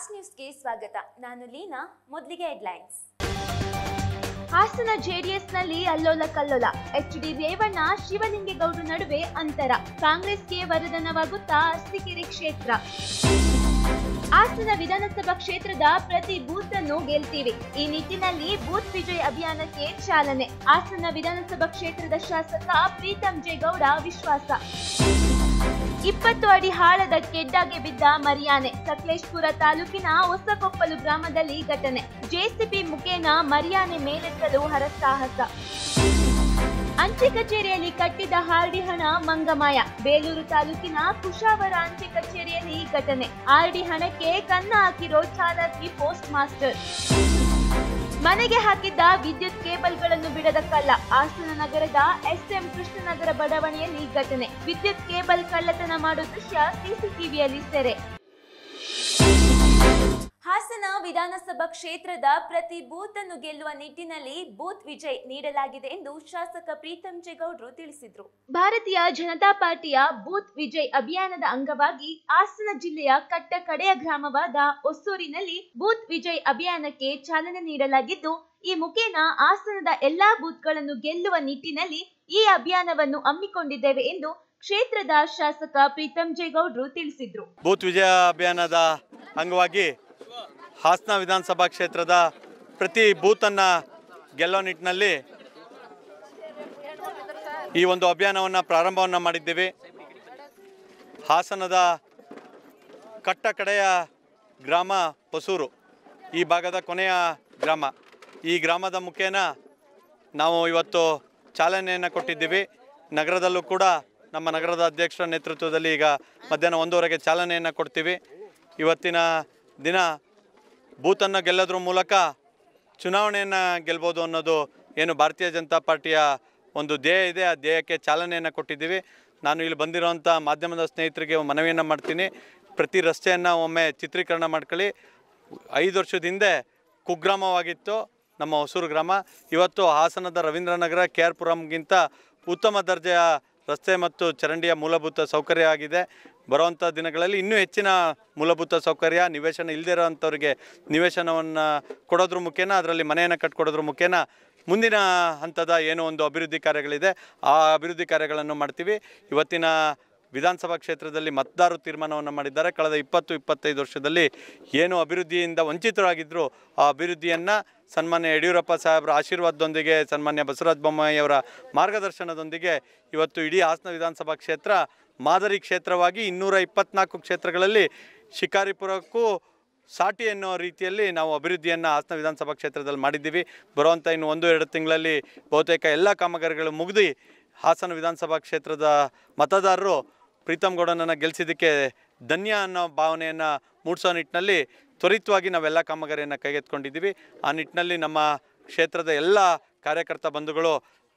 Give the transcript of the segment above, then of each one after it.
Fast ನ್ಯೂಸ್ಗೆ ಸ್ವಾಗತ. ನಾನು ಲೀನಾ. ಮೊದಲಿಗೆ ಹೆಡ್ಲೈನ್ಸ್. ಹಾಸನ ಜೆಡಿಎಸ್ನಲ್ಲಿ ಅಲ್ಲೋಲ ಕಲ್ಲೋಲ. ಎಚ್.ಡಿ. ರೇವಣ್ಣ ಶಿವಲಿಂಗೇಗೌಡರು ನಡುವೆ ಅಂತರ. ಕಾಂಗ್ರೆಸ್ಗೆ ವರದಾನವಾಗುತ್ತಾ ಅರಸೀಕೆರೆ ಕ್ಷೇತ್ರ. ಹಾಸನ ವಿಧಾನಸಭಾ ಕ್ಷೇತ್ರದ ಪ್ರತಿ ಬೂತ್ ಅನ್ನು ಗೆಲ್ತೀವಿ. ಈ ನಿಟ್ಟಿನಲ್ಲಿ ಬೂತ್ ವಿಜಯ್ ಅಭಿಯಾನಕ್ಕೆ ಚಾಲನೆ. ಹಾಸನ ವಿಧಾನಸಭಾ ಕ್ಷೇತ್ರದ ಶಾಸಕ ಪ್ರೀತಂ ಜೇಗೌಡ ವಿಶ್ವಾಸ. 20 ಅಡಿ ಆಳದ ಕೆಡ್ಡಾಗೆ ಬಿದ್ದ ಮರಿಯಾನೆ. ಸಕಲೇಶಪುರ ತಾಲೂಕಿನ ಹೊಸಕೊಪ್ಪಲು ಗ್ರಾಮದಲ್ಲಿ ಘಟನೆ. ಜೆಸಿಬಿ ಮುಖೇನ ಮರಿಯಾನೆ ಮೇಲೆತ್ತಲು ಹರಸಾಹಸ. ಅಂಚೆ ಕಚೇರಿಯಲ್ಲಿ ಕಟ್ಟಿದ ಆರ್‌ಡಿ ಹಣ ಮಂಗಮಾಯ. ಬೇಲೂರು ತಾಲೂಕಿನ ಕುಶಾವರ ಅಂಚೆ ಕಚೇರಿಯಲ್ಲಿ ಘಟನೆ. ಆರ್‌ಡಿ ಹಣಕ್ಕೆ ಕನ್ನ ಹಾಕಿರೋ ಚಾಲಕಿ ಪೋಸ್ಟ್ ಮಾಸ್ಟರ್. ಮನೆಗೆ ಹಾಕಿದ್ದ ವಿದ್ಯುತ್ ಕೇಬಲ್ಗಳನ್ನು ಬಿಡದ ಕಳ್ಳ. ಹಾಸನ ನಗರದ ಎಸ್ಎಂ ಕೃಷ್ಣನಗರ ಬಡಾವಣೆಯಲ್ಲಿ ಘಟನೆ. ವಿದ್ಯುತ್ ಕೇಬಲ್ ಕಳ್ಳತನ ಮಾಡುವ ದೃಶ್ಯ ಸಿಸಿಟಿವಿಯಲ್ಲಿ ಸೆರೆ. ಹಾಸನ ವಿಧಾನಸಭಾ ಕ್ಷೇತ್ರದ ಪ್ರತಿ ಬೂತ್ ಅನ್ನು ಗೆಲ್ಲುವ ನಿಟ್ಟಿನಲ್ಲಿ ಬೂತ್ ವಿಜಯ್ ನೀಡಲಾಗಿದೆ ಎಂದು ಶಾಸಕ ಪ್ರೀತಂ ಜೇಗೌಡರು ತಿಳಿಸಿದರು. ಭಾರತೀಯ ಜನತಾ ಪಾರ್ಟಿಯ ಬೂತ್ ವಿಜಯ್ ಅಭಿಯಾನದ ಅಂಗವಾಗಿ ಹಾಸನ ಜಿಲ್ಲೆಯ ಕಟ್ಟ ಕಡೆಯ ಗ್ರಾಮವಾದ ಹೊಸೂರಿನಲ್ಲಿ ಬೂತ್ ವಿಜಯ್ ಅಭಿಯಾನಕ್ಕೆ ಚಾಲನೆ ನೀಡಲಾಗಿದ್ದು, ಈ ಮುಖೇನ ಹಾಸನದ ಎಲ್ಲಾ ಬೂತ್ಗಳನ್ನು ಗೆಲ್ಲುವ ನಿಟ್ಟಿನಲ್ಲಿ ಈ ಅಭಿಯಾನವನ್ನು ಹಮ್ಮಿಕೊಂಡಿದ್ದೇವೆ ಎಂದು ಕ್ಷೇತ್ರದ ಶಾಸಕ ಪ್ರೀತಂ ಜೇಗೌಡರು ತಿಳಿಸಿದರು. ಬೂತ್ ವಿಜಯ ಅಭಿಯಾನದ ಅಂಗವಾಗಿ ಹಾಸನ ವಿಧಾನಸಭಾ ಕ್ಷೇತ್ರದ ಪ್ರತಿ ಬೂತನ್ನು ಗೆಲ್ಲೋ ನಿಟ್ಟಿನಲ್ಲಿ ಈ ಒಂದು ಅಭಿಯಾನವನ್ನು ಪ್ರಾರಂಭವನ್ನು ಮಾಡಿದ್ದೇವೆ. ಹಾಸನದ ಕಟ್ಟ ಕಡೆಯ ಗ್ರಾಮ ಹೊಸೂರು, ಈ ಭಾಗದ ಕೊನೆಯ ಗ್ರಾಮ. ಈ ಗ್ರಾಮದ ಮುಖೇನ ನಾವು ಇವತ್ತು ಚಾಲನೆಯನ್ನು ಕೊಟ್ಟಿದ್ದೀವಿ. ನಗರದಲ್ಲೂ ಕೂಡ ನಮ್ಮ ನಗರದ ಅಧ್ಯಕ್ಷರ ನೇತೃತ್ವದಲ್ಲಿ ಈಗ ಮಧ್ಯಾಹ್ನ 1:00ಗೆ ಚಾಲನೆಯನ್ನು ಕೊಡ್ತೀವಿ. ಇವತ್ತಿನ ದಿನ ಬೂತನ್ನು ಗೆಲ್ಲೋದ್ರ ಮೂಲಕ ಚುನಾವಣೆಯನ್ನು ಗೆಲ್ಬೋದು ಅನ್ನೋದು ಏನು ಭಾರತೀಯ ಜನತಾ ಪಾರ್ಟಿಯ ಒಂದು ಧ್ಯೇಯ ಇದೆ, ಆ ಧ್ಯೇಯಕ್ಕೆ ಚಾಲನೆಯನ್ನು ಕೊಟ್ಟಿದ್ದೀವಿ. ನಾನು ಇಲ್ಲಿ ಬಂದಿರೋಂಥ ಮಾಧ್ಯಮದ ಸ್ನೇಹಿತರಿಗೆ ಮನವಿಯನ್ನು ಮಾಡ್ತೀನಿ, ಪ್ರತಿ ರಸ್ತೆಯನ್ನು ಒಮ್ಮೆ ಚಿತ್ರೀಕರಣ ಮಾಡ್ಕೊಳ್ಳಿ. 5 ವರ್ಷದ ಹಿಂದೆ ಕುಗ್ರಾಮವಾಗಿತ್ತು ನಮ್ಮ ಹೊಸೂರು ಗ್ರಾಮ. ಇವತ್ತು ಹಾಸನದ ರವೀಂದ್ರನಗರ, KR ಪುರಂಗಿಂತ ಉತ್ತಮ ದರ್ಜೆಯ ರಸ್ತೆ ಮತ್ತು ಚರಂಡಿಯ ಮೂಲಭೂತ ಸೌಕರ್ಯ ಆಗಿದೆ. ಬರುವಂಥ ದಿನಗಳಲ್ಲಿ ಇನ್ನೂ ಹೆಚ್ಚಿನ ಮೂಲಭೂತ ಸೌಕರ್ಯ, ನಿವೇಶನ ಇಲ್ಲದೇ ಇರೋವಂಥವ್ರಿಗೆ ನಿವೇಶನವನ್ನು ಕೊಡೋದ್ರ ಮುಖೇನ, ಅದರಲ್ಲಿ ಮನೆಯನ್ನು ಕಟ್ಕೊಡೋದ್ರ ಮುಖೇನ ಮುಂದಿನ ಹಂತದ ಏನೋ ಒಂದು ಅಭಿವೃದ್ಧಿ ಕಾರ್ಯಗಳಿದೆ, ಆ ಅಭಿವೃದ್ಧಿ ಕಾರ್ಯಗಳನ್ನು ಮಾಡ್ತೀವಿ. ಇವತ್ತಿನ ವಿಧಾನಸಭಾ ಕ್ಷೇತ್ರದಲ್ಲಿ ಮತದಾರರು ತೀರ್ಮಾನವನ್ನು ಮಾಡಿದ್ದಾರೆ. ಕಳೆದ 20-25 ವರ್ಷದಲ್ಲಿ ಏನು ಅಭಿವೃದ್ಧಿಯಿಂದ ವಂಚಿತರಾಗಿದ್ದರು, ಆ ಅಭಿವೃದ್ಧಿಯನ್ನು ಸನ್ಮಾನ್ಯ ಯಡಿಯೂರಪ್ಪ ಸಾಹೇಬರ ಆಶೀರ್ವಾದದೊಂದಿಗೆ, ಸನ್ಮಾನ್ಯ ಬಸವರಾಜ ಬೊಮ್ಮಾಯಿಯವರ ಮಾರ್ಗದರ್ಶನದೊಂದಿಗೆ ಇವತ್ತು ಇಡೀ ಹಾಸನ ವಿಧಾನಸಭಾ ಕ್ಷೇತ್ರ ಮಾದರಿ ಕ್ಷೇತ್ರವಾಗಿ 224 ಕ್ಷೇತ್ರಗಳಲ್ಲಿ ಶಿಕಾರಿಪುರಕ್ಕೂ ಸಾಟಿ ಎನ್ನುವ ರೀತಿಯಲ್ಲಿ ನಾವು ಅಭಿವೃದ್ಧಿಯನ್ನು ಹಾಸನ ವಿಧಾನಸಭಾ ಕ್ಷೇತ್ರದಲ್ಲಿ ಮಾಡಿದ್ದೀವಿ. ಬರುವಂಥ ಇನ್ನು 1-2 ತಿಂಗಳಲ್ಲಿ ಬಹುತೇಕ ಎಲ್ಲ ಕಾಮಗಾರಿಗಳು ಮುಗಿದು ಹಾಸನ ವಿಧಾನಸಭಾ ಕ್ಷೇತ್ರದ ಮತದಾರರು ಪ್ರೀತಂ ಗೌಡನನ್ನು ಗೆಲ್ಲಿಸಿದ್ದಕ್ಕೆ ಧನ್ಯ ಅನ್ನೋ ಭಾವನೆಯನ್ನು ಮೂಡಿಸೋ ನಿಟ್ಟಿನಲ್ಲಿ ತ್ವರಿತವಾಗಿ ನಾವೆಲ್ಲ ಕಾಮಗಾರಿಯನ್ನು ಕೈಗೆತ್ತಿಕೊಂಡಿದ್ದೀವಿ. ಆ ನಿಟ್ಟಿನಲ್ಲಿ ನಮ್ಮ ಕ್ಷೇತ್ರದ ಎಲ್ಲ ಕಾರ್ಯಕರ್ತ ಬಂಧುಗಳು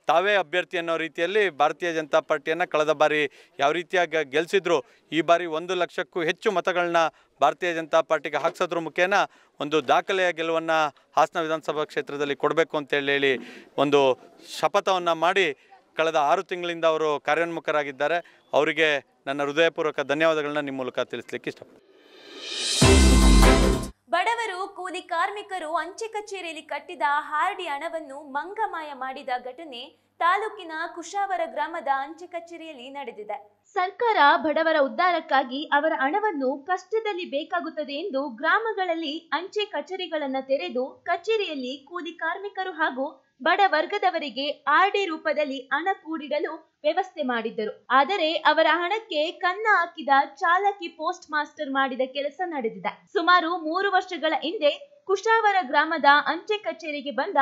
ತಾವೇ ಅಭ್ಯರ್ಥಿ ಅನ್ನೋ ರೀತಿಯಲ್ಲಿ ಭಾರತೀಯ ಜನತಾ ಪಾರ್ಟಿಯನ್ನು ಕಳೆದ ಬಾರಿ ಯಾವ ರೀತಿಯಾಗಿ ಗೆಲ್ಲಿಸಿದ್ರು, ಈ ಬಾರಿ 1 ಲಕ್ಷಕ್ಕೂ ಹೆಚ್ಚು ಮತಗಳನ್ನ ಭಾರತೀಯ ಜನತಾ ಪಾರ್ಟಿಗೆ ಹಾಕ್ಸೋದ್ರ ಮುಖೇನ ಒಂದು ದಾಖಲೆಯ ಗೆಲುವನ್ನು ಹಾಸನ ವಿಧಾನಸಭಾ ಕ್ಷೇತ್ರದಲ್ಲಿ ಕೊಡಬೇಕು ಅಂತೇಳಿ ಒಂದು ಶಪಥವನ್ನು ಮಾಡಿ ಕಳೆದ 6 ತಿಂಗಳಿಂದ ಅವರು ಕಾರ್ಯೋನ್ಮುಖರಾಗಿದ್ದಾರೆ. ಅವರಿಗೆ ನನ್ನ ಹೃದಯಪೂರ್ವಕ ಧನ್ಯವಾದಗಳನ್ನ ನಿಮ್ಮ ಮೂಲಕ ತಿಳಿಸ್ಲಿಕ್ಕೆ ಇಷ್ಟಪಡ್ತೀನಿ. ಬಡವರು, ಕೂಲಿ ಕಾರ್ಮಿಕರು ಅಂಚೆ ಕಚೇರಿಯಲ್ಲಿ ಕಟ್ಟಿದ ಆರ್‌ಡಿ ಹಣವನ್ನು ಮಂಗಮಾಯ ಮಾಡಿದ ಘಟನೆ ತಾಲೂಕಿನ ಕುಶಾವರ ಗ್ರಾಮದ ಅಂಚೆ ಕಚೇರಿಯಲ್ಲಿ ನಡೆದಿದೆ. ಸರ್ಕಾರ ಬಡವರ ಉದ್ಧಾರಕ್ಕಾಗಿ ಅವರ ಹಣವನ್ನು ಕಷ್ಟದಲ್ಲಿ ಬೇಕಾಗುತ್ತದೆ ಎಂದು ಗ್ರಾಮಗಳಲ್ಲಿ ಅಂಚೆ ಕಚೇರಿಗಳನ್ನು ತೆರೆದು ಕಚೇರಿಯಲ್ಲಿ ಕೂಲಿ ಕಾರ್ಮಿಕರು ಹಾಗೂ ಬಡ ವರ್ಗದವರಿಗೆ ಆರ್‌ಡಿ ರೂಪದಲ್ಲಿ ಹಣ ಕೂಡಿಡಲು ವ್ಯವಸ್ಥೆ ಮಾಡಿದ್ದರು. ಆದರೆ ಅವರ ಹಣಕ್ಕೆ ಕನ್ನ ಹಾಕಿದ ಚಾಲಕಿ ಪೋಸ್ಟ್ ಮಾಸ್ಟರ್ ಮಾಡಿದ ಕೆಲಸ ನಡೆದಿದೆ. ಸುಮಾರು 3 ವರ್ಷಗಳ ಹಿಂದೆ ಕುಶಾವರ ಗ್ರಾಮದ ಅಂಚೆ ಕಚೇರಿಗೆ ಬಂದ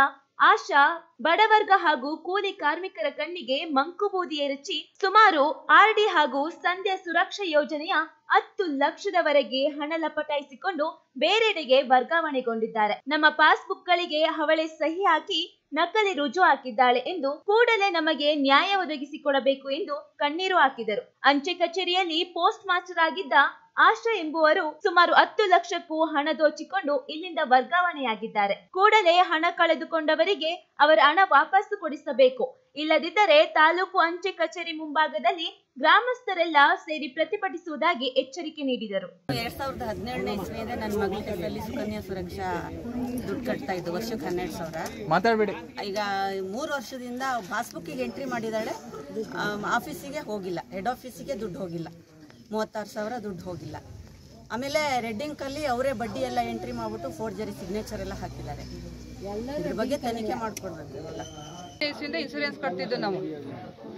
ಆಶಾ ಬಡವರ್ಗ ಹಾಗೂ ಕೂಲಿ ಕಾರ್ಮಿಕರ ಕಣ್ಣಿಗೆ ಮಂಕುಬೂದಿ ಎರಚಿ ಸುಮಾರು ಆರ್‌ಡಿ ಹಾಗೂ ಸಂಧ್ಯಾ ಸುರಕ್ಷಾ ಯೋಜನೆಯ 10 ಲಕ್ಷದವರೆಗೆ ಹಣ ಲಪಟಾಯಿಸಿಕೊಂಡು ಬೇರೆಡೆಗೆ ವರ್ಗಾವಣೆಗೊಂಡಿದ್ದಾರೆ. ನಮ್ಮ ಪಾಸ್ಬುಕ್ಗಳಿಗೆ ಅವಳೇ ಸಹಿ ಹಾಕಿ ನಕಲಿ ರುಜು ಹಾಕಿದ್ದಾಳೆ ಎಂದು ಕೂಡಲೇ ನಮಗೆ ನ್ಯಾಯ ಒದಗಿಸಿಕೊಡಬೇಕು ಎಂದು ಕಣ್ಣೀರು ಹಾಕಿದರು. ಅಂಚೆ ಕಚೇರಿಯಲ್ಲಿ ಪೋಸ್ಟ್ ಮಾಸ್ಟರ್ ಆಗಿದ್ದ ಆಶಾ ಎಂಬುವರು ಸುಮಾರು 10 ಲಕ್ಷಕ್ಕೂ ಹಣ ದೋಚಿಕೊಂಡು ಇಲ್ಲಿಂದ ವರ್ಗಾವಣೆಯಾಗಿದ್ದಾರೆ. ಕೂಡಲೇ ಹಣ ಕಳೆದುಕೊಂಡವರಿಗೆ ಅವರ ಹಣ ವಾಪಸ್ಸು ಕೊಡಿಸಬೇಕು, ಇಲ್ಲದಿದ್ದರೆ ತಾಲೂಕು ಅಂಚೆ ಕಚೇರಿ ಮುಂಭಾಗದಲ್ಲಿ ಗ್ರಾಮಸ್ಥರೆಲ್ಲ ಸೇರಿ ಪ್ರತಿಭಟಿಸುವುದಾಗಿ ಎಚ್ಚರಿಕೆ ನೀಡಿದರು. 2017ನೇ ಇಸ್ವಿಯಿಂದ ನನ್ನ ಮಗಳ ಹೆಸರಲ್ಲಿ ಸುಕನ್ಯಾ ಸುರಕ್ಷಾ ದುಡ್ಡು ಕಟ್ತಾ ಇದ್ದು, ವರ್ಷಕ್ಕೆ 12,000 ಮಾತಾಡಬೇಡಿ. ಈಗ 3 ವರ್ಷದಿಂದ ಪಾಸ್ಬುಕ್ಕಿಗೆ ಎಂಟ್ರಿ ಮಾಡಿದಾಳೆ, ಆಫೀಸಿಗೆ ಹೋಗಿಲ್ಲ, ಹೆಡ್ ಆಫೀಸಿಗೆ ದುಡ್ಡು ಹೋಗಿಲ್ಲ, 36,000 ದುಡ್ಡು ಹೋಗಿಲ್ಲ. ಆಮೇಲೆ ರೆಡ್ಡಿಂಕಲ್ಲಿ ಅವರೇ ಬಡ್ಡಿ ಎಲ್ಲ ಎಂಟ್ರಿ ಮಾಡಿಬಿಟ್ಟು ಫೋರ್ಜರಿ ಸಿಗ್ನೇಚರ್ ಎಲ್ಲ ಹಾಕಿದ್ದಾರೆ. ಇದ್ರ ಬಗ್ಗೆ ತನಿಖೆ ಮಾಡಿಕೊಡ್ಬೇಕು. ಇನ್ಸೂರೆನ್ಸ್ ಕಟ್ತಿದ್ದು ನಾವು,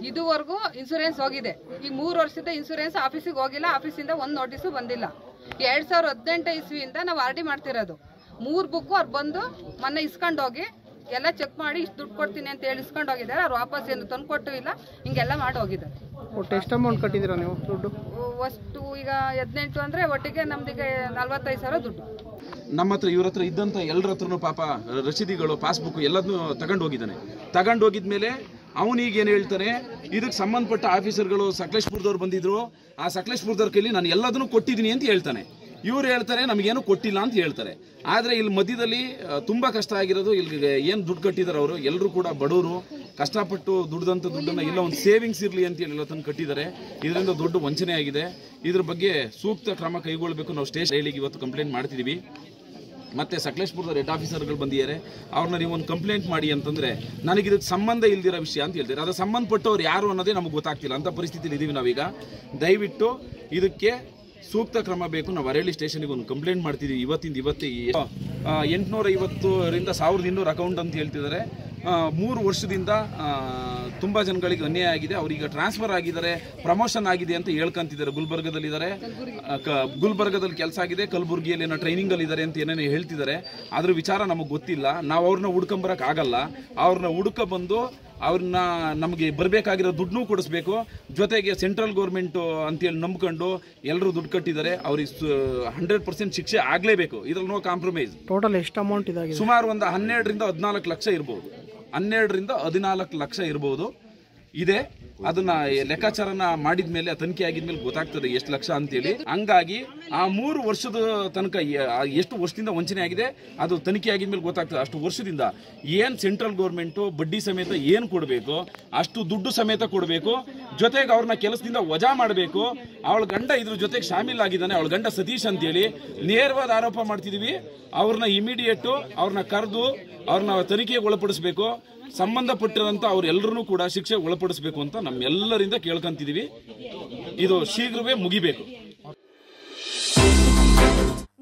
ಇದುವರೆಗೂ ಇನ್ಸೂರೆನ್ಸ್ ಹೋಗಿದೆ. ಈ 3 ವರ್ಷದ ಇನ್ಸೂರೆನ್ಸ್ ಆಫೀಸಿಗೆ ಹೋಗಿಲ್ಲ, ಆಫೀಸಿಂದ ಒಂದು ನೋಟಿಸು ಬಂದಿಲ್ಲ. 2018 ಇಸ್ವಿಯಿಂದ ನಾವು RD ಮಾಡ್ತಿರೋದು. 3 ಬುಕ್ಕು ಅವ್ರು ಬಂದು ಮೊನ್ನೆ ಇಸ್ಕೊಂಡು ಹೋಗಿ ಎಲ್ಲ ಚೆಕ್ ಮಾಡಿ ಇಷ್ಟು ದುಡ್ಡು ಕೊಡ್ತೀನಿ ಅಂತ ಹೇಳಿ ಇಸ್ಕೊಂಡು ಹೋಗಿದ್ದಾರೆ. ಅವ್ರು ವಾಪಸ್ ಏನು ತಂದು ಕೊಟ್ಟು ಇಲ್ಲ, ಹಿಂಗೆಲ್ಲ ಮಾಡಿ ಹೋಗಿದ್ದಾರೆ. ಒಟ್ಟು ಎಷ್ಟು ಅಮೌಂಟ್ ಕಟ್ಟಿದ್ದೀರಾ ನೀವು ದುಡ್ಡು? ಅಷ್ಟು ಈಗ 18 ಅಂದರೆ ಒಟ್ಟಿಗೆ ನಮ್ದಿಗೆ 45,000 ದುಡ್ಡು. ನಮ್ಮ ಹತ್ರ ಇವ್ರ ಹತ್ರ ಇದ್ದಂಥ ಎಲ್ಲರ ಹತ್ರನೂ ಪಾಪ ರಸೀದಿಗಳು, ಪಾಸ್ಬುಕ್ ಎಲ್ಲದನ್ನೂ ತಗೊಂಡು ಹೋಗಿದ್ದಾನೆ. ತಗೊಂಡು ಹೋಗಿದ್ಮೇಲೆ ಅವನೀಗ ಏನು ಹೇಳ್ತಾನೆ, ಇದಕ್ಕೆ ಸಂಬಂಧಪಟ್ಟ ಆಫೀಸರ್ಗಳು ಸಕಲೇಶ್ಪುರದವ್ರು ಬಂದಿದ್ರು, ಆ ಸಕಲೇಶ್ಪುರದವ್ರ ಕೈಲಿ ನಾನು ಎಲ್ಲದನ್ನೂ ಕೊಟ್ಟಿದ್ದೀನಿ ಅಂತ ಹೇಳ್ತಾನೆ. ಇವ್ರು ಹೇಳ್ತಾರೆ ನಮಗೇನು ಕೊಟ್ಟಿಲ್ಲ ಅಂತ ಹೇಳ್ತಾರೆ. ಆದರೆ ಇಲ್ಲಿ ಮಧ್ಯದಲ್ಲಿ ತುಂಬ ಕಷ್ಟ ಆಗಿರೋದು, ಇಲ್ಲಿ ಏನು ದುಡ್ಡು ಕಟ್ಟಿದ್ದಾರೆ ಅವರು ಎಲ್ಲರೂ ಕೂಡ ಬಡವರು, ಕಷ್ಟಪಟ್ಟು ದುಡ್ದಂಥ ದುಡ್ಡನ್ನು ಇಲ್ಲ ಒಂದು ಸೇವಿಂಗ್ಸ್ ಇರಲಿ ಅಂತ ಹೇಳಿ ಎಲ್ಲ ತಂದು ಕಟ್ಟಿದ್ದಾರೆ. ಇದರಿಂದ ದೊಡ್ಡ ವಂಚನೆ ಆಗಿದೆ. ಇದ್ರ ಬಗ್ಗೆ ಸೂಕ್ತ ಕ್ರಮ ಕೈಗೊಳ್ಳಬೇಕು. ನಾವು ಸ್ಟೇಷನ್ ಹೇಳಿಗೆ ಇವತ್ತು ಕಂಪ್ಲೇಂಟ್ ಮಾಡ್ತಿದ್ದೀವಿ. ಮತ್ತು ಸಕಲೇಶ್ಪುರದ ರೆಡ್ ಆಫೀಸರ್ಗಳು ಬಂದಿದ್ದಾರೆ, ಅವ್ರನ್ನ ನೀವು ಒಂದು ಕಂಪ್ಲೇಂಟ್ ಮಾಡಿ ಅಂತಂದರೆ ನನಗೆ ಇದಕ್ಕೆ ಸಂಬಂಧ ಇಲ್ದಿರೋ ವಿಷಯ ಅಂತ ಹೇಳ್ತಾರೆ. ಅದು ಸಂಬಂಧಪಟ್ಟವ್ರು ಯಾರು ಅನ್ನೋದೇ ನಮಗೆ ಗೊತ್ತಾಗ್ತಿಲ್ಲ. ಅಂಥ ಪರಿಸ್ಥಿತಿಲಿ ಇದ್ದೀವಿ ನಾವೀಗ. ದಯವಿಟ್ಟು ಇದಕ್ಕೆ ಸೂಕ್ತ ಕ್ರಮ ಬೇಕು. ನಾವು ಅರಳಿ ಸ್ಟೇಷನ್ಗೆ ಒಂದು ಕಂಪ್ಲೇಂಟ್ ಮಾಡ್ತಿದ್ದೀವಿ. ಇವತ್ತೇ 850ರಿಂದ 1,200 ಅಕೌಂಟ್ ಅಂತ ಹೇಳ್ತಿದ್ದಾರೆ. 3 ವರ್ಷದಿಂದ ತುಂಬ ಜನಗಳಿಗೆ ಅನ್ಯಾಯ ಆಗಿದೆ. ಅವರೀಗ ಟ್ರಾನ್ಸ್ಫರ್ ಆಗಿದ್ದಾರೆ, ಪ್ರಮೋಷನ್ ಆಗಿದೆ ಅಂತ ಹೇಳ್ಕೊಂತಿದ್ದಾರೆ. ಗುಲ್ಬರ್ಗದಲ್ಲಿದ್ದಾರೆ, ಗುಲ್ಬರ್ಗದಲ್ಲಿ ಕೆಲಸ ಆಗಿದೆ, ಕಲಬುರಗಿಯಲ್ಲಿ ಏನೋ ಟ್ರೈನಿಂಗಲ್ಲಿ ಇದ್ದಾರೆ ಅಂತ ಏನೇನೋ ಹೇಳ್ತಿದ್ದಾರೆ. ಅದ್ರ ವಿಚಾರ ನಮಗೆ ಗೊತ್ತಿಲ್ಲ. ನಾವು ಅವ್ರನ್ನ ಹುಡ್ಕೊಂಬರೋಕ್ಕಾಗಲ್ಲ. ಅವ್ರನ್ನ ಹುಡ್ಕೊಬಂದು ಅವ್ರನ್ನ ನಮಗೆ ಬರಬೇಕಾಗಿರೋ ದುಡ್ಡನ್ನೂ ಕೊಡಿಸ್ಬೇಕು. ಜೊತೆಗೆ ಸೆಂಟ್ರಲ್ ಗೌರ್ಮೆಂಟು ಅಂತೇಳಿ ನಂಬ್ಕೊಂಡು ಎಲ್ಲರೂ ದುಡ್ಡು ಕಟ್ಟಿದ್ದಾರೆ. ಅವ್ರಿಗೆ 100% ಶಿಕ್ಷೆ ಆಗಲೇಬೇಕು. ಇದ್ರಲ್ಲಿ ನೋ ಕಾಂಪ್ರಮೈಸ್. ಟೋಟಲ್ ಎಷ್ಟು ಅಮೌಂಟ್ ಇದಾಗಿದೆ? ಸುಮಾರು ಒಂದು 12ರಿಂದ 14 ಲಕ್ಷ ಇರ್ಬೋದು. 12ರಿಂದ 14 ಲಕ್ಷ ಇರ್ಬೋದು ಇದೆ. ಅದನ್ನ ಲೆಕ್ಕಾಚಾರನ ಮಾಡಿದ್ಮೇಲೆ, ತನಿಖೆ ಆಗಿದ್ಮೇಲೆ ಗೊತ್ತಾಗ್ತದೆ ಎಷ್ಟು ಲಕ್ಷ ಅಂತೇಳಿ. ಹಂಗಾಗಿ ಆ 3 ವರ್ಷದ ತನಕ ಎಷ್ಟು ವರ್ಷದಿಂದ ವಂಚನೆ ಆಗಿದೆ ಅದು ತನಿಖೆ ಆಗಿದ್ಮೇಲೆ ಗೊತ್ತಾಗ್ತದೆ. ಅಷ್ಟು ವರ್ಷದಿಂದ ಏನು ಸೆಂಟ್ರಲ್ ಗೌರ್ಮೆಂಟು ಬಡ್ಡಿ ಸಮೇತ ಏನು ಕೊಡಬೇಕು ಅಷ್ಟು ದುಡ್ಡು ಸಮೇತ ಕೊಡಬೇಕು. ಜೊತೆಗೆ ಅವ್ರನ್ನ ಕೆಲಸದಿಂದ ವಜಾ ಮಾಡಬೇಕು. ಅವಳ ಗಂಡ ಇದ್ರ ಜೊತೆಗೆ ಶಾಮೀಲ್ ಆಗಿದ್ದಾನೆ, ಅವಳ ಗಂಡ ಸತೀಶ್ ಅಂತೇಳಿ ನೇರವಾದ ಆರೋಪ ಮಾಡ್ತಿದೀವಿ. ಅವ್ರನ್ನ ಇಮಿಡಿಯೇಟು ಅವ್ರನ್ನ ಕರೆದು ಅವ್ರನ್ನ ತನಿಖೆಗೆ ಒಳಪಡಿಸಬೇಕು. ಸಂಬಂಧಪಟ್ಟಿರಂತ ಅವರೆಲ್ಲರೂ ಕೂಡ ಶಿಕ್ಷೆ ಒಳಪಡಿಸಬೇಕು ಅಂತ ನಮ್ಮೆಲ್ಲರಿಂದ ಕೇಳ್ಕೊಂತಿದೀವಿ. ಇದು ಶೀಘ್ರವೇ ಮುಗಿಬೇಕು.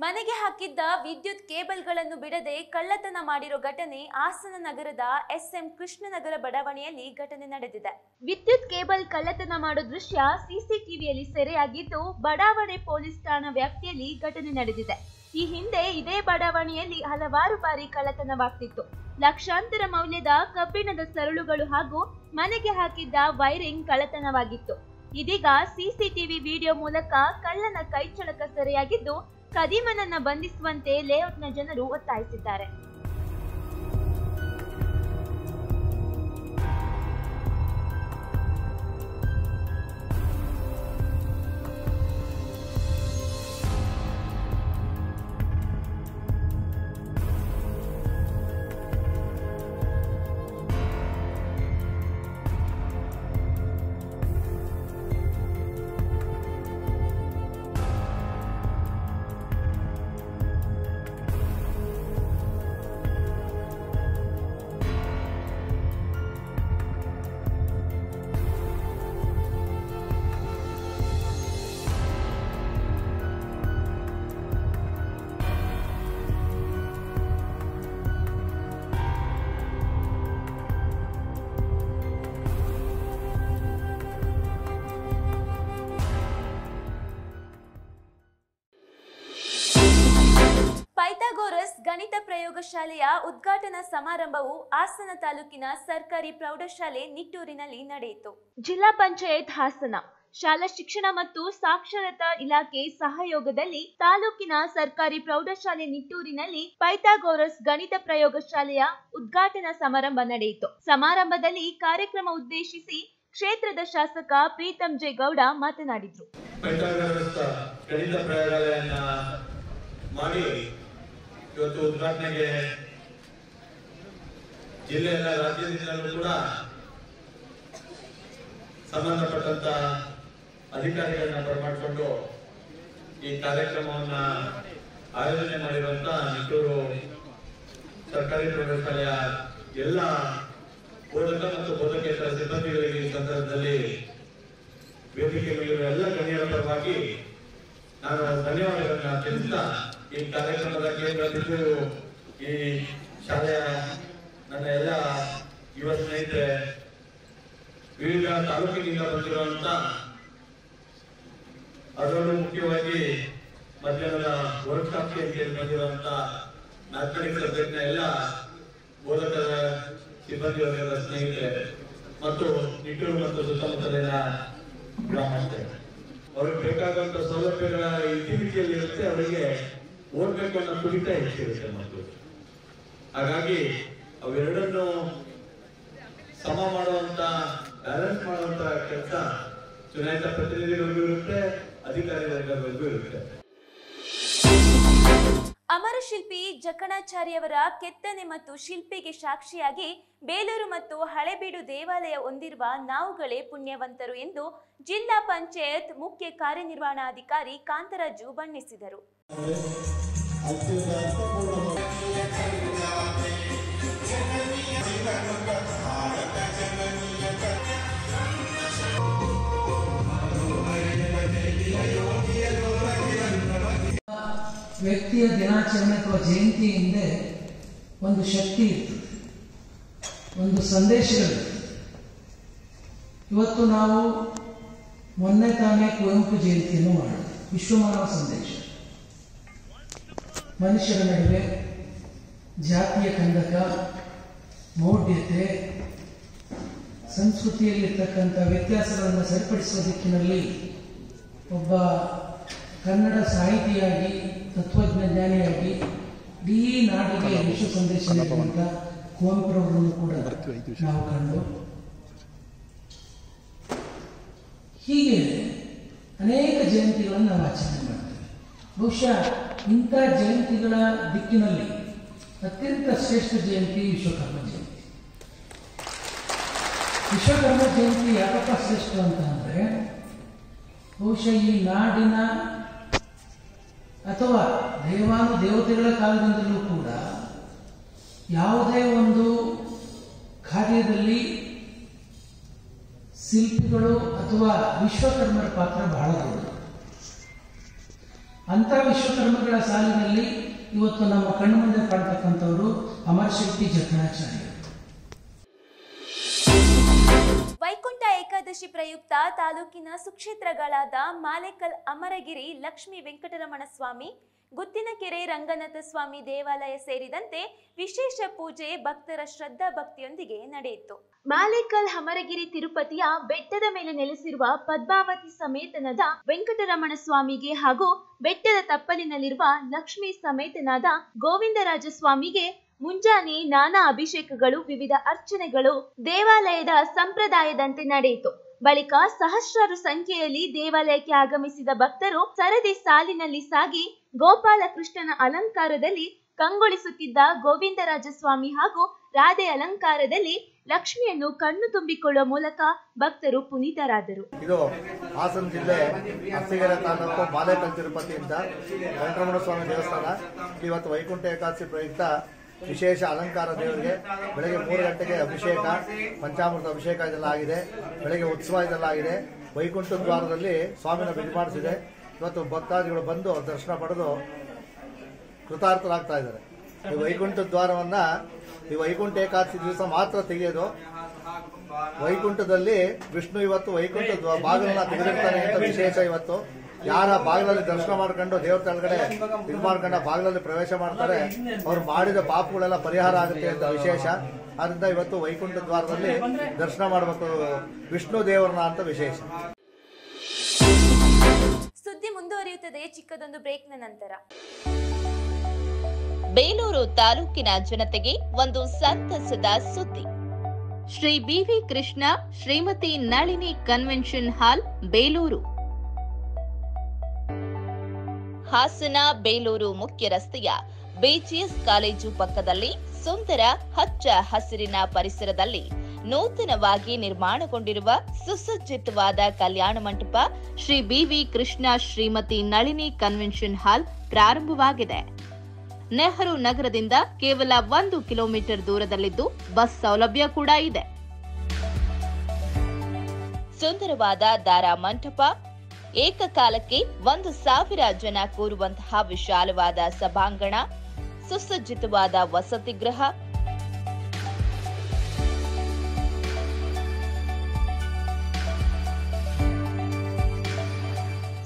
ಮನೆಗೆ ಹಾಕಿದ್ದ ವಿದ್ಯುತ್ ಕೇಬಲ್ಗಳನ್ನು ಬಿಡದೆ ಕಳ್ಳತನ ಮಾಡಿರೋ ಘಟನೆ ಹಾಸನ ನಗರದ SM ಕೃಷ್ಣನಗರ ಬಡಾವಣೆಯಲ್ಲಿ ಘಟನೆ ನಡೆದಿದೆ. ವಿದ್ಯುತ್ ಕೇಬಲ್ ಕಳ್ಳತನ ಮಾಡೋ ದೃಶ್ಯ ಸಿಸಿಟಿವಿಯಲ್ಲಿ ಸೆರೆಯಾಗಿದ್ದು, ಬಡಾವಣೆ ಪೊಲೀಸ್ ಠಾಣಾ ವ್ಯಾಪ್ತಿಯಲ್ಲಿ ಘಟನೆ ನಡೆದಿದೆ. ಈ ಹಿಂದೆ ಇದೇ ಬಡಾವಣೆಯಲ್ಲಿ ಹಲವಾರು ಬಾರಿ ಕಳ್ಳತನವಾಗ್ತಿತ್ತು. ಲಕ್ಷಾಂತರ ಮೌಲ್ಯದ ಕಬ್ಬಿಣದ ಸರಳುಗಳು ಹಾಗೂ ಮನೆಗೆ ಹಾಕಿದ್ದ ವೈರಿಂಗ್ ಕಳ್ಳತನವಾಗಿತ್ತು. ಇದೀಗ ಸಿಸಿಟಿವಿ ವಿಡಿಯೋ ಮೂಲಕ ಕಳ್ಳನ ಕೈಚಳಕ ಸೆರೆಯಾಗಿದ್ದು, ಕದೀಮನನ್ನ ಬಂಧಿಸುವಂತೆ ಲೇಔಟ್ನ ಜನರು ಒತ್ತಾಯಿಸಿದ್ದಾರೆ. ಪೈಥಾಗೋರಸ್ ಗಣಿತ ಪ್ರಯೋಗಶಾಲೆಯ ಉದ್ಘಾಟನಾ ಸಮಾರಂಭವು ಹಾಸನ ತಾಲೂಕಿನ ಸರ್ಕಾರಿ ಪ್ರೌಢಶಾಲೆ ನಿಟ್ಟೂರಿನಲ್ಲಿ ನಡೆಯಿತು. ಜಿಲ್ಲಾ ಪಂಚಾಯತ್ ಹಾಸನ, ಶಾಲಾ ಶಿಕ್ಷಣ ಮತ್ತು ಸಾಕ್ಷರತಾ ಇಲಾಖೆ ಸಹಯೋಗದಲ್ಲಿ ತಾಲೂಕಿನ ಸರ್ಕಾರಿ ಪ್ರೌಢಶಾಲೆ ನಿಟ್ಟೂರಿನಲ್ಲಿ ಪೈಥಾಗೋರಸ್ ಗಣಿತ ಪ್ರಯೋಗಶಾಲೆಯ ಉದ್ಘಾಟನಾ ಸಮಾರಂಭ ನಡೆಯಿತು. ಸಮಾರಂಭದಲ್ಲಿ ಕಾರ್ಯಕ್ರಮ ಉದ್ದೇಶಿಸಿ ಕ್ಷೇತ್ರದ ಶಾಸಕ ಪ್ರೀತಂ ಜೆ ಗೌಡ ಮಾತನಾಡಿದರು. ಗಣಿತ ಪ್ರಯೋಗಾಲಯನ ಮಾಡಿ ಇವತ್ತು ಉದ್ಘಾಟನೆಗೆ ಜಿಲ್ಲೆಯ ರಾಜ್ಯದಿಂದಲೂ ಕೂಡ ಸಂಬಂಧಪಟ್ಟಂತ ಅಧಿಕಾರಿಗಳನ್ನ ಬರಮಾಡಿಕೊಂಡು ಈ ಕಾರ್ಯಕ್ರಮವನ್ನ ಆಯೋಜನೆ ಮಾಡಿರುವಂತ ನಿಟ್ಟೂರು ಸರ್ಕಾರಿ ಪ್ರೌಢಶಾಲೆಯ ಎಲ್ಲ ಬೋಧಕ ಮತ್ತು ಬೋಧಕೇತರ ಸಿಬ್ಬಂದಿಗಳಿಗೆ ಈ ಸಂದರ್ಭದಲ್ಲಿ ವೇದಿಕೆ ಮೇಲಿರುವ ಎಲ್ಲ ಗಣ್ಯರ ಪರವಾಗಿ ನಾನು ಧನ್ಯವಾದಗಳನ್ನ ತಿಳಿಸ್ತಾ ಈ ಕಾರ್ಯಕ್ರಮದ ಕೇಂದ್ರ ಬಿಂದು ಈ ಶಾಲೆಯ ನನ್ನ ಎಲ್ಲ ಯುವ ಸ್ನೇಹಿತರೆ, ವಿವಿಧ ತಾಲೂಕಿನಿಂದ ಬಂದಿರುವಂತ, ಅದರಲ್ಲೂ ಮುಖ್ಯವಾಗಿ ಮಧ್ಯಾಹ್ನದ ವರ್ಕ್ಶಾಪ್ಗೆ ಬಂದಿರುವಂತ ಮ್ಯಾಥಮೆಟಿಕ್ಸ್ ಸಬ್ಜೆಕ್ಟ್ನ ಎಲ್ಲ ಬೋಧಕರ ಸಿಬ್ಬಂದಿ ವರ್ಗದ ಸ್ನೇಹಿತರೆ ಮತ್ತು ನಿಟ್ಟೂರು ಮತ್ತು ಸುತ್ತಮುತ್ತಲಿನ ಗ್ರಾಮಸ್ಥರು, ಅವ್ರಿಗೆ ಬೇಕಾಗುವಂತ ಸೌಲಭ್ಯಗಳ ಇತಿಮಿತಿಯಲ್ಲಿ ಇರುತ್ತೆ, ಅವರಿಗೆ ಓದಬೇಕು ಅನ್ನೋ ಕುರಿತ ಹೆಚ್ಚಿರುತ್ತೆ ಮಕ್ಕಳು. ಹಾಗಾಗಿ ಅವೆರಡನ್ನು ಸಮ ಮಾಡುವಂತ, ಬ್ಯಾಲೆನ್ಸ್ ಮಾಡುವಂತ ಕೆಲಸ ಚುನಾಯಿತ ಪ್ರತಿನಿಧಿಗಳಿಗೂ ಇರುತ್ತೆ, ಅಧಿಕಾರಿ ವರ್ಗಗಳಿಗೂ ಇರುತ್ತೆ. ಅಮರ ಶಿಲ್ಪಿ ಜಕಣಾಚಾರ್ಯವರ ಕೆತ್ತನೆ ಮತ್ತು ಶಿಲ್ಪಿಗೆ ಸಾಕ್ಷಿಯಾಗಿ ಬೇಲೂರು ಮತ್ತು ಹಳೆಬೀಡು ದೇವಾಲಯ ಹೊಂದಿರುವ ನಾವುಗಳೇ ಪುಣ್ಯವಂತರು ಎಂದು ಜಿಲ್ಲಾ ಪಂಚಾಯತ್ ಮುಖ್ಯ ಕಾರ್ಯನಿರ್ವಹಣಾಧಿಕಾರಿ ಕಾಂತರಾಜು ಬಣ್ಣಿಸಿದರು. ವ್ಯಕ್ತಿಯ ದಿನಾಚರಣೆ ಅಥವಾ ಜಯಂತಿ ಹಿಂದೆ ಒಂದು ಶಕ್ತಿ ಇತ್ತು, ಒಂದು ಸಂದೇಶಗಳಿತ್ತು. ಇವತ್ತು ನಾವು ಮೊನ್ನೆ ತಾನೇ ಕುವೆಂಪು ಜಯಂತಿಯನ್ನು ಮಾಡಿದ್ವಿ. ವಿಶ್ವಮಾನವ ಸಂದೇಶ, ಮನುಷ್ಯರ ನಡುವೆ ಜಾತಿಯ ಕಂದಕ, ಮೌಢ್ಯತೆ, ಸಂಸ್ಕೃತಿಯಲ್ಲಿರ್ತಕ್ಕಂಥ ವ್ಯತ್ಯಾಸಗಳನ್ನು ಸರಿಪಡಿಸುವ ದಿಕ್ಕಿನಲ್ಲಿ ಒಬ್ಬ ಕನ್ನಡ ಸಾಹಿತಿಯಾಗಿ, ತತ್ವಜ್ಞಾನಿಯಾಗಿ ಇಡೀ ನಾಡಿಗೆ ವಿಶ್ವ ಸಂದೇಶ ನೀಡುವಂಥ ಕುವೆಂಪುರವರನ್ನು ಕೂಡ ನಾವು ಕಂಡು, ಹೀಗೆ ಅನೇಕ ಜಯಂತಿಗಳನ್ನು ನಾವು ಆಚರಣೆ ಮಾಡ್ತೇವೆ. ಬಹುಶಃ ಇಂಥ ಜಯಂತಿಗಳ ದಿಕ್ಕಿನಲ್ಲಿ ಅತ್ಯಂತ ಶ್ರೇಷ್ಠ ಜಯಂತಿ ವಿಶ್ವಕರ್ಮ ಜಯಂತಿ. ವಿಶ್ವಕರ್ಮ ಜಯಂತಿ ಯಾಕಪ್ಪ ಶ್ರೇಷ್ಠ ಅಂತ ಅಂದರೆ, ಬಹುಶಃ ಈ ನಾಡಿನ ಅಥವಾ ದೇವತೆಗಳ ಕಾಲದಿಂದಲೂ ಕೂಡ ಯಾವುದೇ ಒಂದು ಕಾರ್ಯದಲ್ಲಿ ಶಿಲ್ಪಿಗಳು ಅಥವಾ ವಿಶ್ವಕರ್ಮರ ಪಾತ್ರ ಬಹಳ ದೊಡ್ಡದು. ಅಂಥ ವಿಶ್ವಕರ್ಮಗಳ ಸಾಲಿನಲ್ಲಿ ಇವತ್ತು ನಮ್ಮ ಕಣ್ಣು ಮುಂದೆ ಕಾಣ್ತಕ್ಕಂಥವರು ಅಮರ ಶಿಲ್ಪಿ ಜಕಣಾಚಾರ್ಯ. ವೈಕುಂಠ ಏಕಾದಶಿ ಪ್ರಯುಕ್ತ ತಾಲೂಕಿನ ಸುಕ್ಷೇತ್ರಗಳಾದ ಮಾಲೇಕಲ್ ಅಮರಗಿರಿ ಲಕ್ಷ್ಮೀ ವೆಂಕಟರಮಣ ಸ್ವಾಮಿ, ಗುತ್ತಿನಕೆರೆ ರಂಗನಾಥ ಸ್ವಾಮಿ ದೇವಾಲಯ ಸೇರಿದಂತೆ ವಿಶೇಷ ಪೂಜೆ ಭಕ್ತರ ಶ್ರದ್ಧಾ ಭಕ್ತಿಯೊಂದಿಗೆ ನಡೆಯಿತು. ಮಾಲೇಕಲ್ ಅಮರಗಿರಿ ತಿರುಪತಿಯ ಬೆಟ್ಟದ ಮೇಲೆ ನೆಲೆಸಿರುವ ಪದ್ಮಾವತಿ ಸಮೇತನಾದ ವೆಂಕಟರಮಣ ಸ್ವಾಮಿಗೆ ಹಾಗೂ ಬೆಟ್ಟದ ತಪ್ಪಲಿನಲ್ಲಿರುವ ಲಕ್ಷ್ಮೀ ಸಮೇತನಾದ ಗೋವಿಂದರಾಜ ಸ್ವಾಮಿಗೆ ಮುಂಜಾನೆ ನಾನಾ ಅಭಿಷೇಕಗಳು, ವಿವಿಧ ಅರ್ಚನೆಗಳು ದೇವಾಲಯದ ಸಂಪ್ರದಾಯದಂತೆ ನಡೆಯಿತು. ಬಳಿಕ ಸಹಸ್ರಾರು ಸಂಖ್ಯೆಯಲ್ಲಿ ದೇವಾಲಯಕ್ಕೆ ಆಗಮಿಸಿದ ಭಕ್ತರು ಸರದಿ ಸಾಲಿನಲ್ಲಿ ಸಾಗಿ ಗೋಪಾಲಕೃಷ್ಣನ ಅಲಂಕಾರದಲ್ಲಿ ಕಂಗೊಳಿಸುತ್ತಿದ್ದ ಗೋವಿಂದರಾಜ ಸ್ವಾಮಿ ಹಾಗೂ ರಾಧೆ ಅಲಂಕಾರದಲ್ಲಿ ಲಕ್ಷ್ಮಿಯನ್ನು ಕಣ್ಣು ತುಂಬಿಕೊಳ್ಳುವ ಮೂಲಕ ಭಕ್ತರು ಪುನೀತರಾದರು. ಇದು ಹಾಸನ ಜಿಲ್ಲೆ ಅರಸೀಕೆರೆ ತಾಲೂಕು ಮಾಲೇಕಲ್ ತಿರುಪತಿಯಿಂದ ವೆಂಕಟರಮಣ ಸ್ವಾಮಿ ದೇವಸ್ಥಾನ. ಇವತ್ತು ವೈಕುಂಠ ಏಕಾದಶಿ ಪ್ರಯುಕ್ತ ವಿಶೇಷ ಅಲಂಕಾರ ದೇವರಿಗೆ ಬೆಳಗ್ಗೆ 3 ಗಂಟೆಗೆ ಅಭಿಷೇಕ, ಪಂಚಾಮೃತ ಅಭಿಷೇಕ ಇದೆಲ್ಲ ಆಗಿದೆ. ಬೆಳಗ್ಗೆ ಉತ್ಸವ ಇದೆಲ್ಲ ಆಗಿದೆ. ವೈಕುಂಠ ದ್ವಾರದಲ್ಲಿ ಸ್ವಾಮಿನ ಬಿಡುಮಾಡಿಸಿದೆ. ಇವತ್ತು ಭಕ್ತಾದಿಗಳು ಬಂದು ದರ್ಶನ ಪಡೆದು ಕೃತಾರ್ಥರಾಗ್ತಾ ಇದ್ದಾರೆ. ಈ ವೈಕುಂಠ ದ್ವಾರವನ್ನ ಈ ವೈಕುಂಠ ಏಕಾದಶಿ ದಿವಸ ಮಾತ್ರ ತೆಗೆಯೋದು. ವೈಕುಂಠದಲ್ಲಿ ವಿಷ್ಣು ಇವತ್ತು ವೈಕುಂಠ ಬಾಗಿಲನ್ನ ತೆಗೆದಿರ್ತಾನೆ ಅಂತ ವಿಶೇಷ. ಇವತ್ತು ಯಾರ ಬಾಗಿಲಲ್ಲಿ ದರ್ಶನ ಮಾಡ್ಕೊಂಡು ದೇವ್ರ ಕೆಳಗಡೆ ಇದು ಮಾಡ್ಕೊಂಡು ಬಾಗಿಲಲ್ಲಿ ಪ್ರವೇಶ ಮಾಡ್ತಾರೆ, ಅವ್ರು ಮಾಡಿದ ಪಾಪಗಳೆಲ್ಲ ಪರಿಹಾರ ಆಗುತ್ತೆ ಅಂತ ವಿಶೇಷ. ಆದ್ರಿಂದ ಇವತ್ತು ವೈಕುಂಠ ದ್ವಾರದಲ್ಲಿ ದರ್ಶನ ಮಾಡಬೇಕು ವಿಷ್ಣು ದೇವರನ್ನ ಅಂತ ವಿಶೇಷ. ಸುದ್ದಿ ಮುಂದುವರಿಯುತ್ತದೆ ಚಿಕ್ಕದೊಂದು ಬ್ರೇಕ್ನ ನಂತರ. ಬೇಲೂರು ತಾಲೂಕಿನ ಜನತೆಗೆ ಒಂದು ಸಂತಸದ ಸುದ್ದಿ. Shri B V Krishna Shrimati Nalini convention hall Belur. Hassan Belur ಮುಖ್ಯ ರಸ್ತೆಯ ಬಿಜಿಎಸ್ ಕಾಲೇಜು ಪಕ್ಕದಲ್ಲಿ ಸುಂದರ ಹಚ್ಚ ಹಸಿರಿನ ಪರಿಸರದಲ್ಲಿ ನೂತನವಾಗಿ ನಿರ್ಮಾಣಗೊಂಡಿರುವ ಸುಸಜ್ಜಿತವಾದ ಕಲ್ಯಾಣ ಮಂಟಪ Shri B V Krishna Shrimati Nalini convention hall ಪ್ರಾರಂಭವಾಗಿದೆ. ನೆಹರು ನಗರದಿಂದ ಕೇವಲ 1 ಕಿಲೋಮೀಟರ್ ದೂರದಲ್ಲಿದ್ದು ಬಸ್ ಸೌಲಭ್ಯ ಕೂಡ ಇದೆ. ಸುಂದರವಾದ ದಾರಾ ಮಂಟಪ, ಏಕಕಾಲಕ್ಕೆ 1,000 ಜನ ಕೂರುವಂತಹ ವಿಶಾಲವಾದ ಸಭಾಂಗಣ, ಸುಸಜ್ಜಿತವಾದ ವಸತಿಗೃಹ,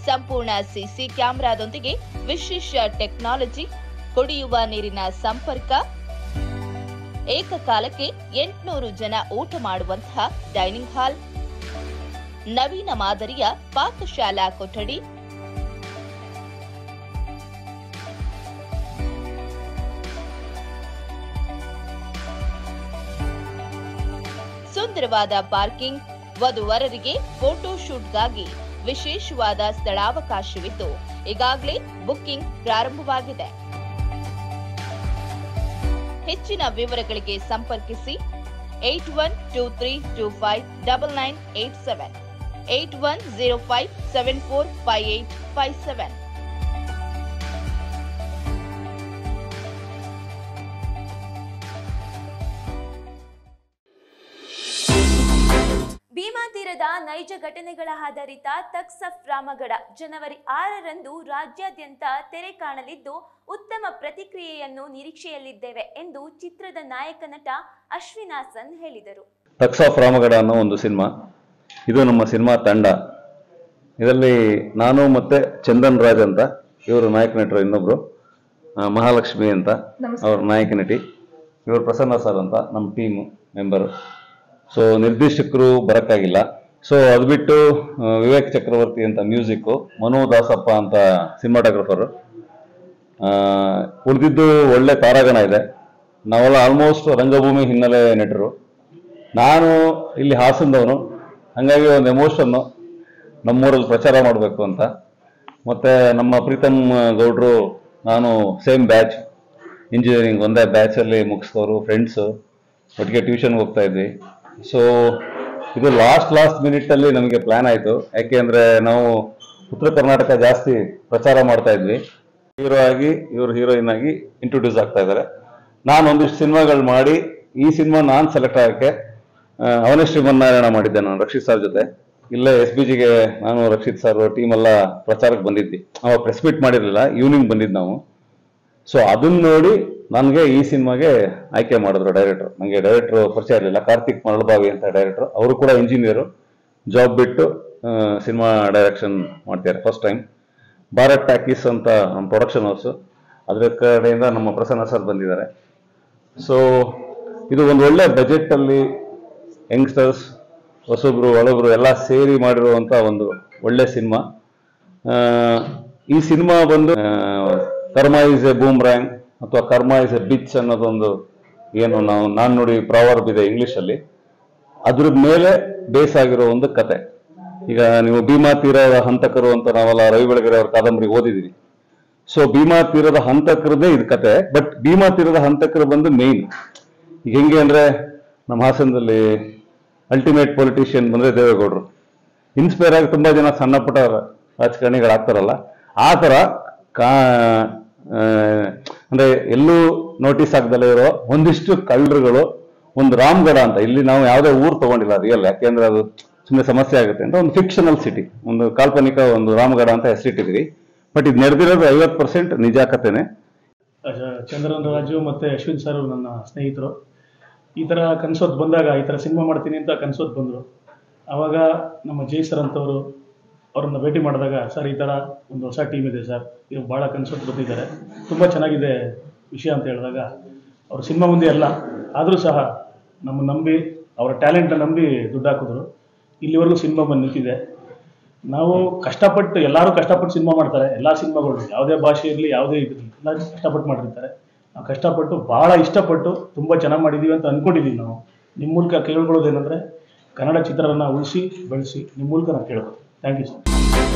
ಸಂಪೂರ್ಣ ಸಿಸಿ ಕ್ಯಾಮೆರಾದೊಂದಿಗೆ ವಿಶೇಷ ಟೆಕ್ನಾಲಜಿ, ಕುಡಿಯುವ ನೀರಿನ ಸಂಪರ್ಕ, ಏಕಕಾಲಕ್ಕೆ 800 ಜನ ಊಟ ಮಾಡುವಂತಹ ಡೈನಿಂಗ್ ಹಾಲ್, ನವೀನ ಮಾದರಿಯ ಪಾಕಶಾಲಾ ಕೊಠಡಿ, ಸುಂದರವಾದ ಪಾರ್ಕಿಂಗ್, ವಧುವರರಿಗೆ ಫೋಟೋ ಶೂಟ್ಗಾಗಿ ವಿಶೇಷವಾದ ಸ್ಥಳಾವಕಾಶವಿದ್ದು ಈಗಾಗಲೇ ಬುಕ್ಕಿಂಗ್ ಪ್ರಾರಂಭವಾಗಿದೆ. ಹೆಚ್ಚಿನ ವಿವರಗಳಿಗೆ ಸಂಪರ್ಕಿಸಿ 8123259987, 8105745857. ಭೀಮಾ ತೀರದ ನೈಜ ಘಟನೆಗಳ ಆಧಾರಿತ ತಕ್ಸಫ್ ರಾಮಗಢ ಜನವರಿ 6ರಂದು ರಾಜ್ಯಾದ್ಯಂತ ತೆರೆ ಕಾಣಲಿದ್ದು ಉತ್ತಮ ಪ್ರತಿಕ್ರಿಯೆಯನ್ನು ನಿರೀಕ್ಷೆಯಲ್ಲಿದ್ದೇವೆ ಎಂದು ಚಿತ್ರದ ನಾಯಕ ನಟ ಅಶ್ವಿನ್ ಹಾಸನ್ ಹೇಳಿದರು. ತಕ್ಸಫ್ ರಾಮಗಢ ಅನ್ನೋ ಒಂದು ಸಿನಿಮಾ, ಇದು ನಮ್ಮ ಸಿನಿಮಾ ತಂಡ. ಇದರಲ್ಲಿ ನಾನು ಮತ್ತೆ ಚಂದನ್ ರಾಜ್ ಅಂತ ಇವರು ನಾಯಕ ನಟರು, ಇನ್ನೊಬ್ರು ಮಹಾಲಕ್ಷ್ಮಿ ಅಂತ ಅವ್ರ ನಾಯಕ ನಟಿ, ಇವರು ಪ್ರಸನ್ನ ಸರ್ ಅಂತ ನಮ್ಮ ಟೀಮ್ ಮೆಂಬರು. ಸೊ ನಿರ್ದೇಶಕರು ಬರೋಕ್ಕಾಗಿಲ್ಲ. ಸೊ ಅದು ಬಿಟ್ಟು ವಿವೇಕ್ ಚಕ್ರವರ್ತಿ ಅಂತ ಮ್ಯೂಸಿಕ್ಕು, ಮನು ದಾಸಪ್ಪ ಅಂತ ಸಿನಿಮಾಟೋಗ್ರಫರು, ಉಳಿದಿದ್ದು ಒಳ್ಳೆ ತಾರಾಗಣ ಇದೆ. ನಾವೆಲ್ಲ ಆಲ್ಮೋಸ್ಟ್ ರಂಗಭೂಮಿ ಹಿನ್ನೆಲೆ ನಟರು. ನಾನು ಇಲ್ಲಿ ಹಾಸನದವನು, ಹಾಗಾಗಿ ಒಂದು ಎಮೋಷನ್ನು ನಮ್ಮೂರಲ್ಲಿ ಪ್ರಚಾರ ಮಾಡಬೇಕು ಅಂತ. ಮತ್ತು ನಮ್ಮ ಪ್ರೀತಮ್ ಗೌಡ್ರು ನಾನು ಸೇಮ್ ಬ್ಯಾಚ್, ಇಂಜಿನಿಯರಿಂಗ್ ಒಂದೇ ಬ್ಯಾಚಲ್ಲಿ ಮುಗಿಸ್ದವರು, ಫ್ರೆಂಡ್ಸು, ಒಟ್ಟಿಗೆ ಟ್ಯೂಷನ್ಗೆ ಹೋಗ್ತಾ ಇದ್ವಿ. ಸೊ ಇದು ಲಾಸ್ಟ್ ಮಿನಿಟಲ್ಲಿ ನಮಗೆ ಪ್ಲ್ಯಾನ್ ಆಯಿತು. ಯಾಕೆ ಅಂದರೆ ನಾವು ಉತ್ತರ ಕರ್ನಾಟಕ ಜಾಸ್ತಿ ಪ್ರಚಾರ ಮಾಡ್ತಾ ಇದ್ವಿ. ಹೀರೋ ಆಗಿ ಇವರು ಹೀರೋಯಿನ್ ಆಗಿ ಇಂಟ್ರೊಡ್ಯೂಸ್ ಆಗ್ತಾ ಇದ್ದಾರೆ. ನಾನು ಒಂದಿಷ್ಟು ಸಿನಿಮಾಗಳು ಮಾಡಿ ಈ ಸಿನಿಮಾ ನಾನು ಸೆಲೆಕ್ಟ್ ಆಗೋಕ್ಕೆ ಅವನೇ ಶ್ರೀಮನ್ನಾರಾಯಣ ಮಾಡಿದ್ದೆ ನಾನು ರಕ್ಷಿತ್ ಸರ್ ಜೊತೆ. ಇಲ್ಲೇ SBGಗೆ ನಾನು ರಕ್ಷಿತ್ ಸರ್ ಟೀಮೆಲ್ಲ ಪ್ರಚಾರಕ್ಕೆ ಬಂದಿದ್ವಿ. ಅವಾಗ ಪ್ರೆಸ್ ಮೀಟ್ ಮಾಡಿರಲಿಲ್ಲ, ಈವ್ನಿಂಗ್ ಬಂದಿದ್ದು ನಾವು. ಸೊ ಅದನ್ನ ನೋಡಿ ನನಗೆ ಈ ಸಿನಿಮಾಗೆ ಆಯ್ಕೆ ಮಾಡಿದ್ರು ಡೈರೆಕ್ಟ್ರು. ನನಗೆ ಡೈರೆಕ್ಟ್ರು ಪರಿಚಯ ಇರಲಿಲ್ಲ, ಕಾರ್ತಿಕ್ ಮರಳಬಾವಿ ಅಂತ ಡೈರೆಕ್ಟ್ರು. ಅವರು ಕೂಡ ಇಂಜಿನಿಯರು, ಜಾಬ್ ಬಿಟ್ಟು ಸಿನಿಮಾ ಡೈರೆಕ್ಷನ್ ಮಾಡ್ತಿದ್ದಾರೆ ಫಸ್ಟ್ ಟೈಮ್. ಭಾರತ್ ಟಾಕೀಸ್ ಅಂತ ನಮ್ಮ ಪ್ರೊಡಕ್ಷನ್ ಹೌಸು, ಅದರ ಕಡೆಯಿಂದ ನಮ್ಮ ಪ್ರಸನ್ನ ಸರ್ ಬಂದಿದ್ದಾರೆ. ಸೊ ಇದು ಒಂದು ಒಳ್ಳೆ ಬಜೆಟಲ್ಲಿ ಯಂಗ್ಸ್ಟರ್ಸ್, ಹೊಸಬ್ರು ಒಳಬ್ರು ಎಲ್ಲ ಸೇರಿ ಮಾಡಿರುವಂಥ ಒಂದು ಒಳ್ಳೆ ಸಿನಿಮಾ. ಈ ಸಿನಿಮಾ ಬಂದು ಕರ್ಮ ಈಸ್ ಎ ಬೂಮ್ರ್ಯಾಂಗ್ ಅಥವಾ ಕರ್ಮ ಇಸ್ ಎ ಬಿಚ್ ಅನ್ನೋದೊಂದು ಏನು ನಾನು ನೋಡಿ ಪ್ರಾವರ್ಬ್ ಇದೆ ಇಂಗ್ಲೀಷಲ್ಲಿ, ಅದ್ರ ಮೇಲೆ ಬೇಸ್ ಆಗಿರೋ ಒಂದು ಕತೆ. ಈಗ ನೀವು ಭೀಮಾ ತೀರದ ಹಂತಕರು ಅಂತ ನಾವೆಲ್ಲ ರವಿ ಬೆಳಗೆರೆ ಅವ್ರ ಕಾದಂಬರಿ ಓದಿದ್ದೀವಿ. ಸೊ ಭೀಮಾ ತೀರದ ಹಂತಕರದೇ ಇದು ಕತೆ. ಬಟ್ ಭೀಮಾ ತೀರದ ಹಂತಕರು ಬಂದು ಮೇನ್. ಈಗ ಹೆಂಗೆ ಅಂದರೆ ನಮ್ಮ ಹಾಸನದಲ್ಲಿ ಅಲ್ಟಿಮೇಟ್ ಪೊಲಿಟಿಷಿಯನ್ ಬಂದರೆ ದೇವೇಗೌಡರು, ಇನ್ಸ್ಪೈರ್ ಆಗಿ ತುಂಬ ಜನ ಸಣ್ಣ ಪುಟ್ಟ ರಾಜಕಾರಣಿಗಳಾಗ್ತಾರಲ್ಲ, ಆ ಥರ ಅಂದರೆ ಎಲ್ಲೂ ನೋಟಿಸ್ ಆಗದಲ್ಲೇ ಇರೋ ಒಂದಿಷ್ಟು ಕಳ್ಳರುಗಳು, ಒಂದು ರಾಮಗಢ ಅಂತ, ಇಲ್ಲಿ ನಾವು ಯಾವುದೇ ಊರು ತೊಗೊಂಡಿಲ್ಲ ರಿಯಲ್, ಯಾಕೆಂದರೆ ಅದು ಸುಮ್ಮನೆ ಸಮಸ್ಯೆ ಆಗುತ್ತೆ ಅಂತ ಒಂದು ಫಿಕ್ಷನಲ್ ಸಿಟಿ, ಒಂದು ಕಾಲ್ಪನಿಕ ಒಂದು ರಾಮಗಢ ಅಂತ ಹೆಸರಿಟ್ಟಿದ್ದೀವಿ. ಬಟ್ ಇದು ನಡೆದಿರೋದು 50% ನಿಜ ಕಥೆನೇ. ಚಂದ್ರನ್ ರಾಜು ಮತ್ತು ಅಶ್ವಿನ್ ಸರ್ ನನ್ನ ಸ್ನೇಹಿತರು. ಈ ಥರ ಕನ್ಸೋತ್ ಬಂದಾಗ, ಈ ಥರ ಸಿನಿಮಾ ಮಾಡ್ತೀನಿ ಅಂತ ಕನ್ಸೋತ್ ಬಂದರು. ಆವಾಗ ನಮ್ಮ ಜೈ ಸರ್ ಅಂತವರು ಅವ್ರನ್ನ ಭೇಟಿ ಮಾಡಿದಾಗ, ಸರ್ ಈ ಥರ ಒಂದು ಹೊಸ ಟೀಮ್ ಇದೆ ಸರ್, ಇವಾಗ ಭಾಳ ಕನ್ಸೋತ್ ಬಂದಿದ್ದಾರೆ, ತುಂಬ ಚೆನ್ನಾಗಿದೆ ವಿಷಯ ಅಂತ ಹೇಳಿದಾಗ, ಅವ್ರ ಸಿನಿಮಾ ಮುಂದೆ ಅಲ್ಲ ಆದರೂ ಸಹ ನಮ್ಮ ನಂಬಿ, ಅವರ ಟ್ಯಾಲೆಂಟ್ನ ನಂಬಿ ದುಡ್ಡು ಹಾಕಿದ್ರು. ಇಲ್ಲಿವರೆಗೂ ಸಿನಿಮಾ ಬಂದು ನಿಂತಿದೆ. ನಾವು ಕಷ್ಟಪಟ್ಟು, ಎಲ್ಲರೂ ಕಷ್ಟಪಟ್ಟು ಸಿನಿಮಾ ಮಾಡ್ತಾರೆ, ಎಲ್ಲ ಸಿನಿಮಾಗಳು ಯಾವುದೇ ಭಾಷೆ ಇರಲಿ ಯಾವುದೇ ಇದಿರಲಿ ಎಲ್ಲ ಕಷ್ಟಪಟ್ಟು ಮಾಡಿರ್ತಾರೆ. ನಾವು ಕಷ್ಟಪಟ್ಟು ಭಾಳ ಇಷ್ಟಪಟ್ಟು ತುಂಬ ಚೆನ್ನಾಗಿ ಮಾಡಿದ್ದೀವಿ ಅಂತ ಅಂದ್ಕೊಂಡಿದ್ದೀವಿ ನಾವು. ನಿಮ್ಮ ಮೂಲಕ ಕೇಳ್ಕೊಳ್ಳೋದೇನೆಂದರೆ ಕನ್ನಡ ಚಿತ್ರರನ್ನ ಉಳಿಸಿ ಬೆಳೆಸಿ ನಿಮ್ಮ ಮೂಲಕ ನಾನು ಕೇಳೋದು. Thank you sir.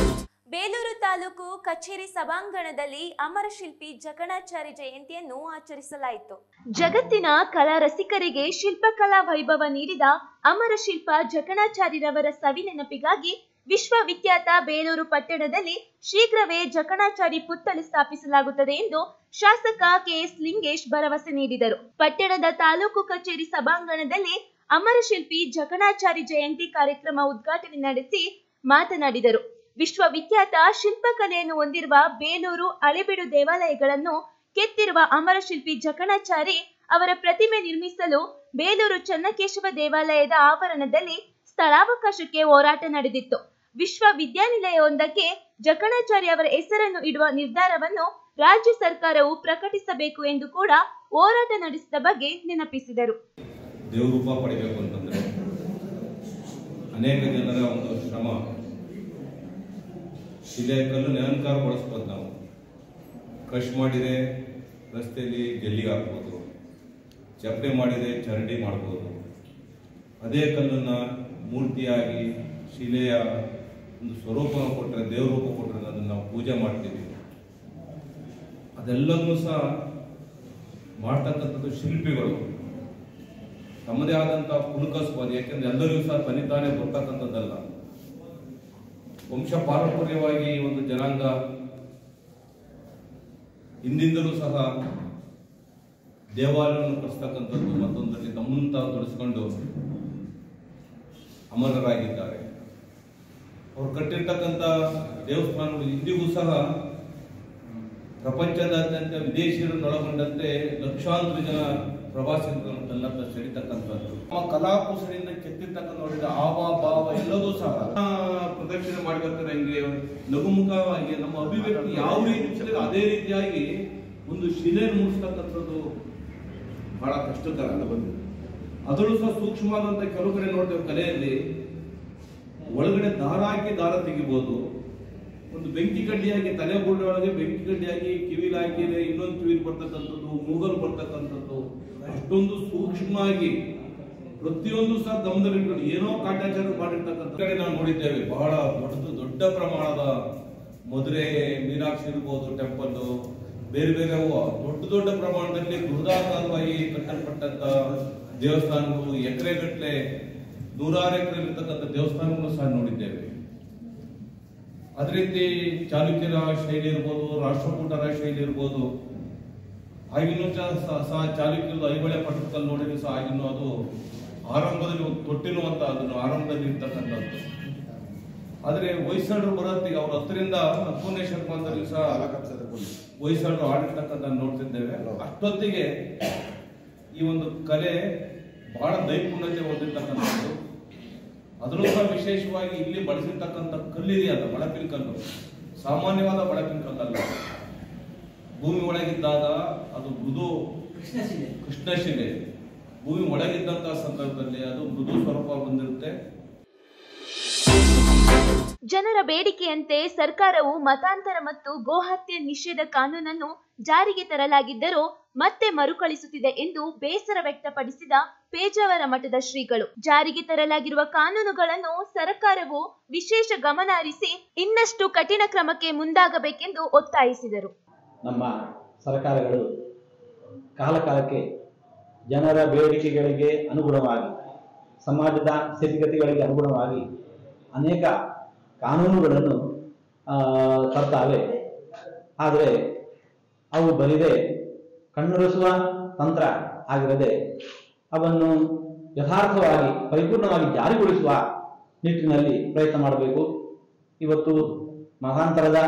ಬೇಲೂರು ತಾಲೂಕು ಕಚೇರಿ ಸಭಾಂಗಣದಲ್ಲಿ ಅಮರಶಿಲ್ಪಿ ಜಕಣಾಚಾರಿ ಜಯಂತಿಯನ್ನು ಆಚರಿಸಲಾಯಿತು. ಜಗತ್ತಿನ ಕಲಾ ರಸಿಕರಿಗೆ ಶಿಲ್ಪಕಲಾ ವೈಭವ ನೀಡಿದ ಅಮರಶಿಲ್ಪ ಜಕಣಾಚಾರ್ಯರವರ ಸವಿನೆನಪಿಗಾಗಿ ವಿಶ್ವವಿಖ್ಯಾತ ಬೇಲೂರು ಪಟ್ಟಣದಲ್ಲಿ ಶೀಘ್ರವೇ ಜಕಣಾಚಾರಿ ಪುತ್ಥಳಿ ಸ್ಥಾಪಿಸಲಾಗುತ್ತದೆ ಎಂದು ಶಾಸಕ ಕೆಎಸ್ ಲಿಂಗೇಶ್ ಭರವಸೆ ನೀಡಿದರು. ಪಟ್ಟಣದ ತಾಲೂಕು ಕಚೇರಿ ಸಭಾಂಗಣದಲ್ಲಿ ಅಮರಶಿಲ್ಪಿ ಜಕಣಾಚಾರಿ ಜಯಂತಿ ಕಾರ್ಯಕ್ರಮ ಉದ್ಘಾಟನೆ ನಡೆಸಿ ಮಾತನಾಡಿದರು. ವಿಶ್ವವಿಖ್ಯಾತ ಶಿಲ್ಪಕಲೆಯನ್ನು ಹೊಂದಿರುವ ಬೇಲೂರು ಹಳೆಬೀಡು ದೇವಾಲಯಗಳನ್ನು ಕೆತ್ತಿರುವ ಅಮರಶಿಲ್ಪಿ ಜಕಣಾಚಾರಿ ಅವರ ಪ್ರತಿಮೆ ನಿರ್ಮಿಸಲು ಬೇಲೂರು ಚನ್ನಕೇಶವ ದೇವಾಲಯದ ಆವರಣದಲ್ಲಿ ಸ್ಥಳಾವಕಾಶಕ್ಕೆ ಹೋರಾಟ ನಡೆದಿತ್ತು. ವಿಶ್ವವಿದ್ಯಾನಿಲಯವೊಂದಕ್ಕೆ ಜಕಣಾಚಾರಿ ಅವರ ಹೆಸರನ್ನು ಇಡುವ ನಿರ್ಧಾರವನ್ನು ರಾಜ್ಯ ಸರ್ಕಾರವು ಪ್ರಕಟಿಸಬೇಕು ಎಂದು ಕೂಡ ಹೋರಾಟ ನಡೆಸಿದ ಬಗ್ಗೆ ನೆನಪಿಸಿದರು. ದೇವರೂಪ ಪಡಿಬೇಕು ಅಂತಂದ್ರೆ ಅನೇಕ ಜನರ ಒಂದು ಶ್ರಮ, ಶಿಲೆ ಕಲ್ಲು ನಿರಂಕಾರಗೊಳಿಸ್ಬೋದು. ನಾವು ಕ್ರಷ್ ಮಾಡಿದರೆ ರಸ್ತೆಯಲ್ಲಿ ಜಲ್ಲಿಗೆ ಹಾಕ್ಬೋದು, ಚಪ್ಪೆ ಮಾಡಿದರೆ ಚರಂಡಿ ಮಾಡ್ಬೋದು. ಅದೇ ಕಲ್ಲನ್ನು ಮೂರ್ತಿಯಾಗಿ ಶಿಲೆಯ ಒಂದು ಸ್ವರೂಪವನ್ನು ಕೊಟ್ಟರೆ, ದೇವರೂಪ ಕೊಟ್ಟರೆ ಅದನ್ನು ನಾವು ಪೂಜೆ ಮಾಡ್ತೀವಿ. ಅದೆಲ್ಲವನ್ನೂ ಸಹ ಮಾಡ್ತಕ್ಕಂಥದ್ದು ಶಿಲ್ಪಿಗಳು ತಮ್ಮದೇ ಆದಂಥ ಕುಣಕಸ್ಬೋದು. ಯಾಕೆಂದ್ರೆ ಎಲ್ಲರಿಗೂ ಸಹ ತನಿತಾನೇ ಬರ್ತಕ್ಕಂಥದ್ದಲ್ಲ. ವಂಶ ಪಾರಂಪರ್ಯವಾಗಿ ಒಂದು ಜನಾಂಗ ಹಿಂದಿಂದಲೂ ಸಹ ದೇವಾಲಯವನ್ನು ಕಟ್ಟಿಸ್ತಕ್ಕಂಥದ್ದು ಮತ್ತೊಂದರಲ್ಲಿ ತಮ್ಮನ್ನು ತಾವು ತೊಡಸ್ಕೊಂಡು ಅಮರರಾಗಿದ್ದಾರೆ. ಅವರು ಕಟ್ಟಿರ್ತಕ್ಕಂಥ ದೇವಸ್ಥಾನಗಳು ಇಂದಿಗೂ ಸಹ ಪ್ರಪಂಚದಾದ್ಯಂತ ವಿದೇಶಿಯರನ್ನೊಳಗೊಂಡಂತೆ ಲಕ್ಷಾಂತರ ಜನ ಪ್ರವಾಸಿಗರನ್ನೆಲ್ಲ ಸೆಳೀತಕ್ಕಂಥದ್ದು. ಆ ಕಲಾಕುಶಲಿಂದ ಕೆತ್ತಿರ್ತಕ್ಕಂಥ ನೋಡಿದ ಹಾವ ಭಾವ ಎಲ್ಲದೂ ಸಹ ಪ್ರದರ್ಶನ ಮಾಡಿರ್ತಾರೆ. ಹಂಗೆ ಲಘುಮುಖವಾಗಿ ನಮ್ಮ ಅಭಿವ್ಯಕ್ತಿ ಯಾವ ರೀತಿ ಅದೇ ರೀತಿಯಾಗಿ ಒಂದು ಶಿಲೆಯನ್ನು ಮೂಡಿಸ್ತಕ್ಕಂಥದ್ದು ಬಹಳ ಕಷ್ಟಕರ. ಅದರಲ್ಲೂ ಸಹ ಸೂಕ್ಷ್ಮವಾದಂತ ಕೆಲವು ಕಡೆ ನೋಡ್ತೇವೆ ಕಲೆಯಲ್ಲಿ ಒಳಗಡೆ ದಾರ ಹಾಕಿ ದಾರ ತೆಗಿಬಹುದು. ಒಂದು ಬೆಂಕಿ ಕಡ್ಡಿಯಾಗಿ ತಲೆ ಬುಡ್ಡೆ ಒಳಗೆ ಬೆಂಕಿ ಕಡ್ಡಿಯಾಗಿ ಕಿವಿಲ್ ಹಾಕಿದ್ರೆ ಇನ್ನೊಂದು ಕಿವಿಲ್ ಬರ್ತಕ್ಕಂಥದ್ದು, ಮೂಗಲ್ ಬರ್ತಕ್ಕಂಥದ್ದು, ಅಷ್ಟೊಂದು ಸೂಕ್ಷ್ಮವಾಗಿ ಪ್ರತಿಯೊಂದು ಸಹ ಗಮನದಲ್ಲಿಟ್ಕೊಂಡು ಏನೋ ಕಾಟಾಚಾರ ಮಾಡಿರ್ತಕ್ಕಂಥ ಕಡೆ ನಾವು ನೋಡಿದ್ದೇವೆ. ಬಹಳ ದೊಡ್ಡ ಪ್ರಮಾಣದ ಮಧುರೆ ಮೀನಾಕ್ಷಿ ಇರ್ಬೋದು ಟೆಂಪಲ್, ಬೇರೆ ಬೇರೆ ದೊಡ್ಡ ಪ್ರಮಾಣದಲ್ಲಿ ಬೃಹದಾಕಾರವಾಗಿ ಕಟ್ಟಲ್ಪಟ್ಟಂತ ದೇವಸ್ಥಾನಗಳು, ಎಕರೆಗಟ್ಟಲೆ 100 ಎಕರೆ ಇರ್ತಕ್ಕಂಥ ದೇವಸ್ಥಾನಗಳು ಸಹ ನೋಡಿದ್ದೇವೆ. ಅದೇ ರೀತಿ ಚಾಲುಕ್ಯರ ಶೈಲಿ ಇರ್ಬೋದು, ರಾಷ್ಟ್ರಕೂಟರ ಶೈಲಿ ಇರ್ಬೋದು. ಆಗಿನೂ ಸಹ ಚಾಲುಕ್ಯರದು ಐಹೊಳೆ ಪಟ್ಟದಕಲ್ಲು ನೋಡಿದ್ರು ಸಹ ಆಗಿನೂ ಅದು ಆರಂಭದಲ್ಲಿ ತೊಟ್ಟಿಲು ಅಂತ ಅದನ್ನು ಆರಂಭದಲ್ಲಿ ಇರ್ತಕ್ಕಂಥದ್ದು. ಆದ್ರೆ ಹೊಯ್ಸಳರು ಬರೋತ್ತಿಗೆ ಅವ್ರ 10ರಿಂದ 10ನೇ ಶತಮಾನದಲ್ಲಿ ಸಹ ಹೊಯ್ಸಳರು ಆಡಿರ್ತಕ್ಕಂಥ ನೋಡ್ತಿದ್ದೇವೆ. ಅಷ್ಟೊತ್ತಿಗೆ ಈ ಒಂದು ಕಲೆ ಬಹಳ ನೈಪುಣ್ಯತೆ ಹೊಂದಿರ್ತಕ್ಕಂಥದ್ದು. ಅದರಲ್ಲೂ ಸಹ ವಿಶೇಷವಾಗಿ ಇಲ್ಲಿ ಬಳಸಿರ್ತಕ್ಕಂಥ ಕಲ್ಲಿದೆಯಲ್ಲ, ಬಳಪಿನ ಕಲ್ಲು, ಸಾಮಾನ್ಯವಾದ ಬಳಪಿನ ಕಲ್ಲಲ್ಲ. ಭೂಮಿ ಒಳಗಿದ್ದಾಗ ಅದು ಮೃದು ಕೃಷ್ಣಶಿಲೆ, ಭೂಮಿ ಒಳಗಿದ್ದಂತಹ ಸಂದರ್ಭದಲ್ಲಿ ಅದು ಮೃದು ಸ್ವರೂಪ ಹೊಂದಿರುತ್ತೆ. ಜನರ ಬೇಡಿಕೆಯಂತೆ ಸರ್ಕಾರವು ಮತಾಂತರ ಮತ್ತು ಗೋಹತ್ಯೆ ನಿಷೇಧ ಕಾನೂನನ್ನು ಜಾರಿಗೆ ತರಲಾಗಿದ್ದರೂ ಮತ್ತೆ ಮರುಕಳಿಸುತ್ತಿದೆ ಎಂದು ಬೇಸರ ವ್ಯಕ್ತಪಡಿಸಿದ ಪೇಜಾವರ ಮಠದ ಶ್ರೀಗಳು, ಜಾರಿಗೆ ತರಲಾಗಿರುವ ಕಾನೂನುಗಳನ್ನು ಸರ್ಕಾರವು ವಿಶೇಷ ಗಮನ ಹರಿಸಿ ಇನ್ನಷ್ಟು ಕಠಿಣ ಕ್ರಮಕ್ಕೆ ಮುಂದಾಗಬೇಕೆಂದು ಒತ್ತಾಯಿಸಿದರು. ನಮ್ಮ ಸರ್ಕಾರಗಳು ಕಾಲಕಾಲಕ್ಕೆ ಜನರ ಬೇಡಿಕೆಗಳಿಗೆ ಅನುಗುಣವಾಗಿ, ಸಮಾಜದ ಸ್ಥಿತಿಗತಿಗಳಿಗೆ ಅನುಗುಣವಾಗಿ ಅನೇಕ ಕಾನೂನುಗಳನ್ನು ತರ್ತಾವೆ. ಆದರೆ ಅವು ಬರಿದೆ ಕಣ್ಣುರಿಸುವ ತಂತ್ರ ಆಗಿರದೆ ಅವನ್ನು ಯಥಾರ್ಥವಾಗಿ ಪರಿಪೂರ್ಣವಾಗಿ ಜಾರಿಗೊಳಿಸುವ ನಿಟ್ಟಿನಲ್ಲಿ ಪ್ರಯತ್ನ ಮಾಡಬೇಕು. ಇವತ್ತು ಮತಾಂತರದ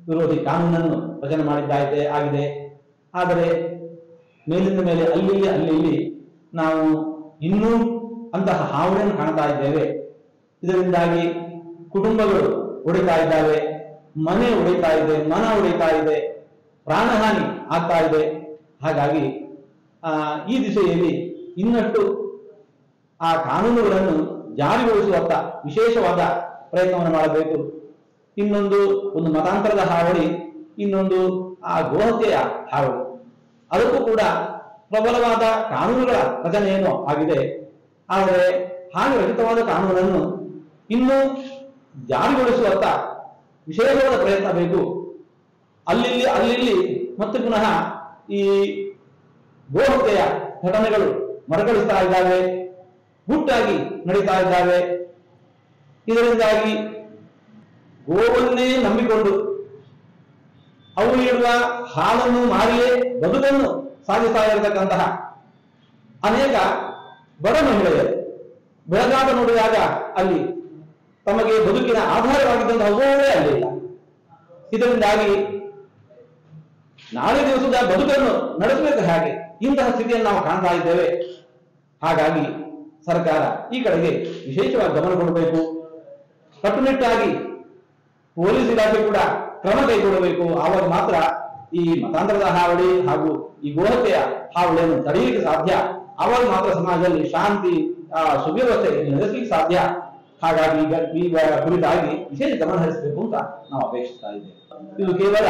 ವಿರೋಧಿ ಕಾನೂನನ್ನು ರಚನೆ ಮಾಡಿದ್ದಾಗಿದೆ ಆಗಿದೆ. ಆದರೆ ಮೇಲಿಂದ ಮೇಲೆ ಅಲ್ಲಿ ನಾವು ಇನ್ನೂ ಅಂತಹ ಹಾವಳಿಯನ್ನು ಕಾಣ್ತಾ ಇದ್ದೇವೆ. ಇದರಿಂದಾಗಿ ಕುಟುಂಬಗಳು ಒಡಿತಾ ಇದ್ದಾವೆ, ಮನೆ ಒಡಿತಾ ಇದೆ, ಮನ ಒಡಿತಾ ಇದೆ, ಪ್ರಾಣಹಾನಿ ಆಗ್ತಾ ಇದೆ. ಹಾಗಾಗಿ ಈ ದಿಸೆಯಲ್ಲಿ ಇನ್ನಷ್ಟು ಆ ಕಾನೂನುಗಳನ್ನು ಜಾರಿಗೊಳಿಸುವಂತ ವಿಶೇಷವಾದ ಪ್ರಯತ್ನವನ್ನು ಮಾಡಬೇಕು. ಒಂದು ಮತಾಂತರದ ಹಾವಳಿ, ಇನ್ನೊಂದು ಆ ಗೋಹತ್ಯೆಯ ಹಾವಳಿ. ಅದಕ್ಕೂ ಕೂಡ ಪ್ರಬಲವಾದ ಕಾನೂನುಗಳ ರಚನೆ ಏನೋ ಆಗಿದೆ. ಆದರೆ ಹಾಗೆ ರಚಿತವಾದ ಕಾನೂನನ್ನು ಇನ್ನೂ ಜಾರಿಗೊಳಿಸುವತ್ತ ವಿಶೇಷವಾದ ಪ್ರಯತ್ನ ಬೇಕು. ಅಲ್ಲಿ ಮತ್ತೆ ಪುನಃ ಈ ಗೋಹತ್ಯೆಯ ಘಟನೆಗಳು ಮರಕಳಿಸ್ತಾ ಇದ್ದಾವೆ, ಗುಟ್ಟಾಗಿ ನಡೀತಾ ಇದ್ದಾವೆ. ಇದರಿಂದಾಗಿ ಗೋವನ್ನೇ ನಂಬಿಕೊಂಡು ಅವು ನೀಡುವ ಹಾಲನ್ನು ಮಾರಿಯೇ ಬದುಕನ್ನು ಸಾಗಿಸ್ತಾ ಇರತಕ್ಕಂತಹ ಅನೇಕ ಬಡ ಮಹಿಳೆಯರು ಬೆಳಗಾಟ ನೋಡಿದಾಗ ಅಲ್ಲಿ ತಮಗೆ ಬದುಕಿನ ಆಧಾರವಾಗಿದ್ದಂತಹ ಗೋವೇ ಅಲ್ಲಿಲ್ಲ. ಇದರಿಂದಾಗಿ ನಾಳೆ ದಿವಸದ ಬದುಕನ್ನು ನಡೆಸಬೇಕು ಹೇಗೆ, ಇಂತಹ ಸ್ಥಿತಿಯನ್ನು ನಾವು ಕಾಣ್ತಾ ಇದ್ದೇವೆ. ಹಾಗಾಗಿ ಸರ್ಕಾರ ಈ ಕಡೆಗೆ ವಿಶೇಷವಾಗಿ ಗಮನ ಕೊಡಬೇಕು. ಕಟ್ಟುನಿಟ್ಟಾಗಿ ಪೊಲೀಸ್ ಇಲಾಖೆ ಕೂಡ ಕ್ರಮ ಕೈಗೊಳ್ಳಬೇಕು. ಆವಾಗ ಮಾತ್ರ ಈ ಮತಾಂತರದ ಹಾವಳಿ ಹಾಗೂ ಈ ಗೋಹತ್ಯೆಯ ಹಾವಳಿಯನ್ನು ತಡೆಯಲಿಕ್ಕೆ ಸಾಧ್ಯ. ಆವಾಗ ಮಾತ್ರ ಸಮಾಜದಲ್ಲಿ ಶಾಂತಿ ಸುವ್ಯವಸ್ಥೆ ನೆಲೆಸಲಿಕ್ಕೆ ಸಾಧ್ಯ. ಹಾಗಾಗಿ ಈ ಕುರಿತಾಗಿ ವಿಶೇಷ ಗಮನ ಹರಿಸಬೇಕು ಅಂತ ನಾವು ಅಪೇಕ್ಷಿಸ್ತಾ ಇದ್ದೇವೆ. ಇದು ಕೇವಲ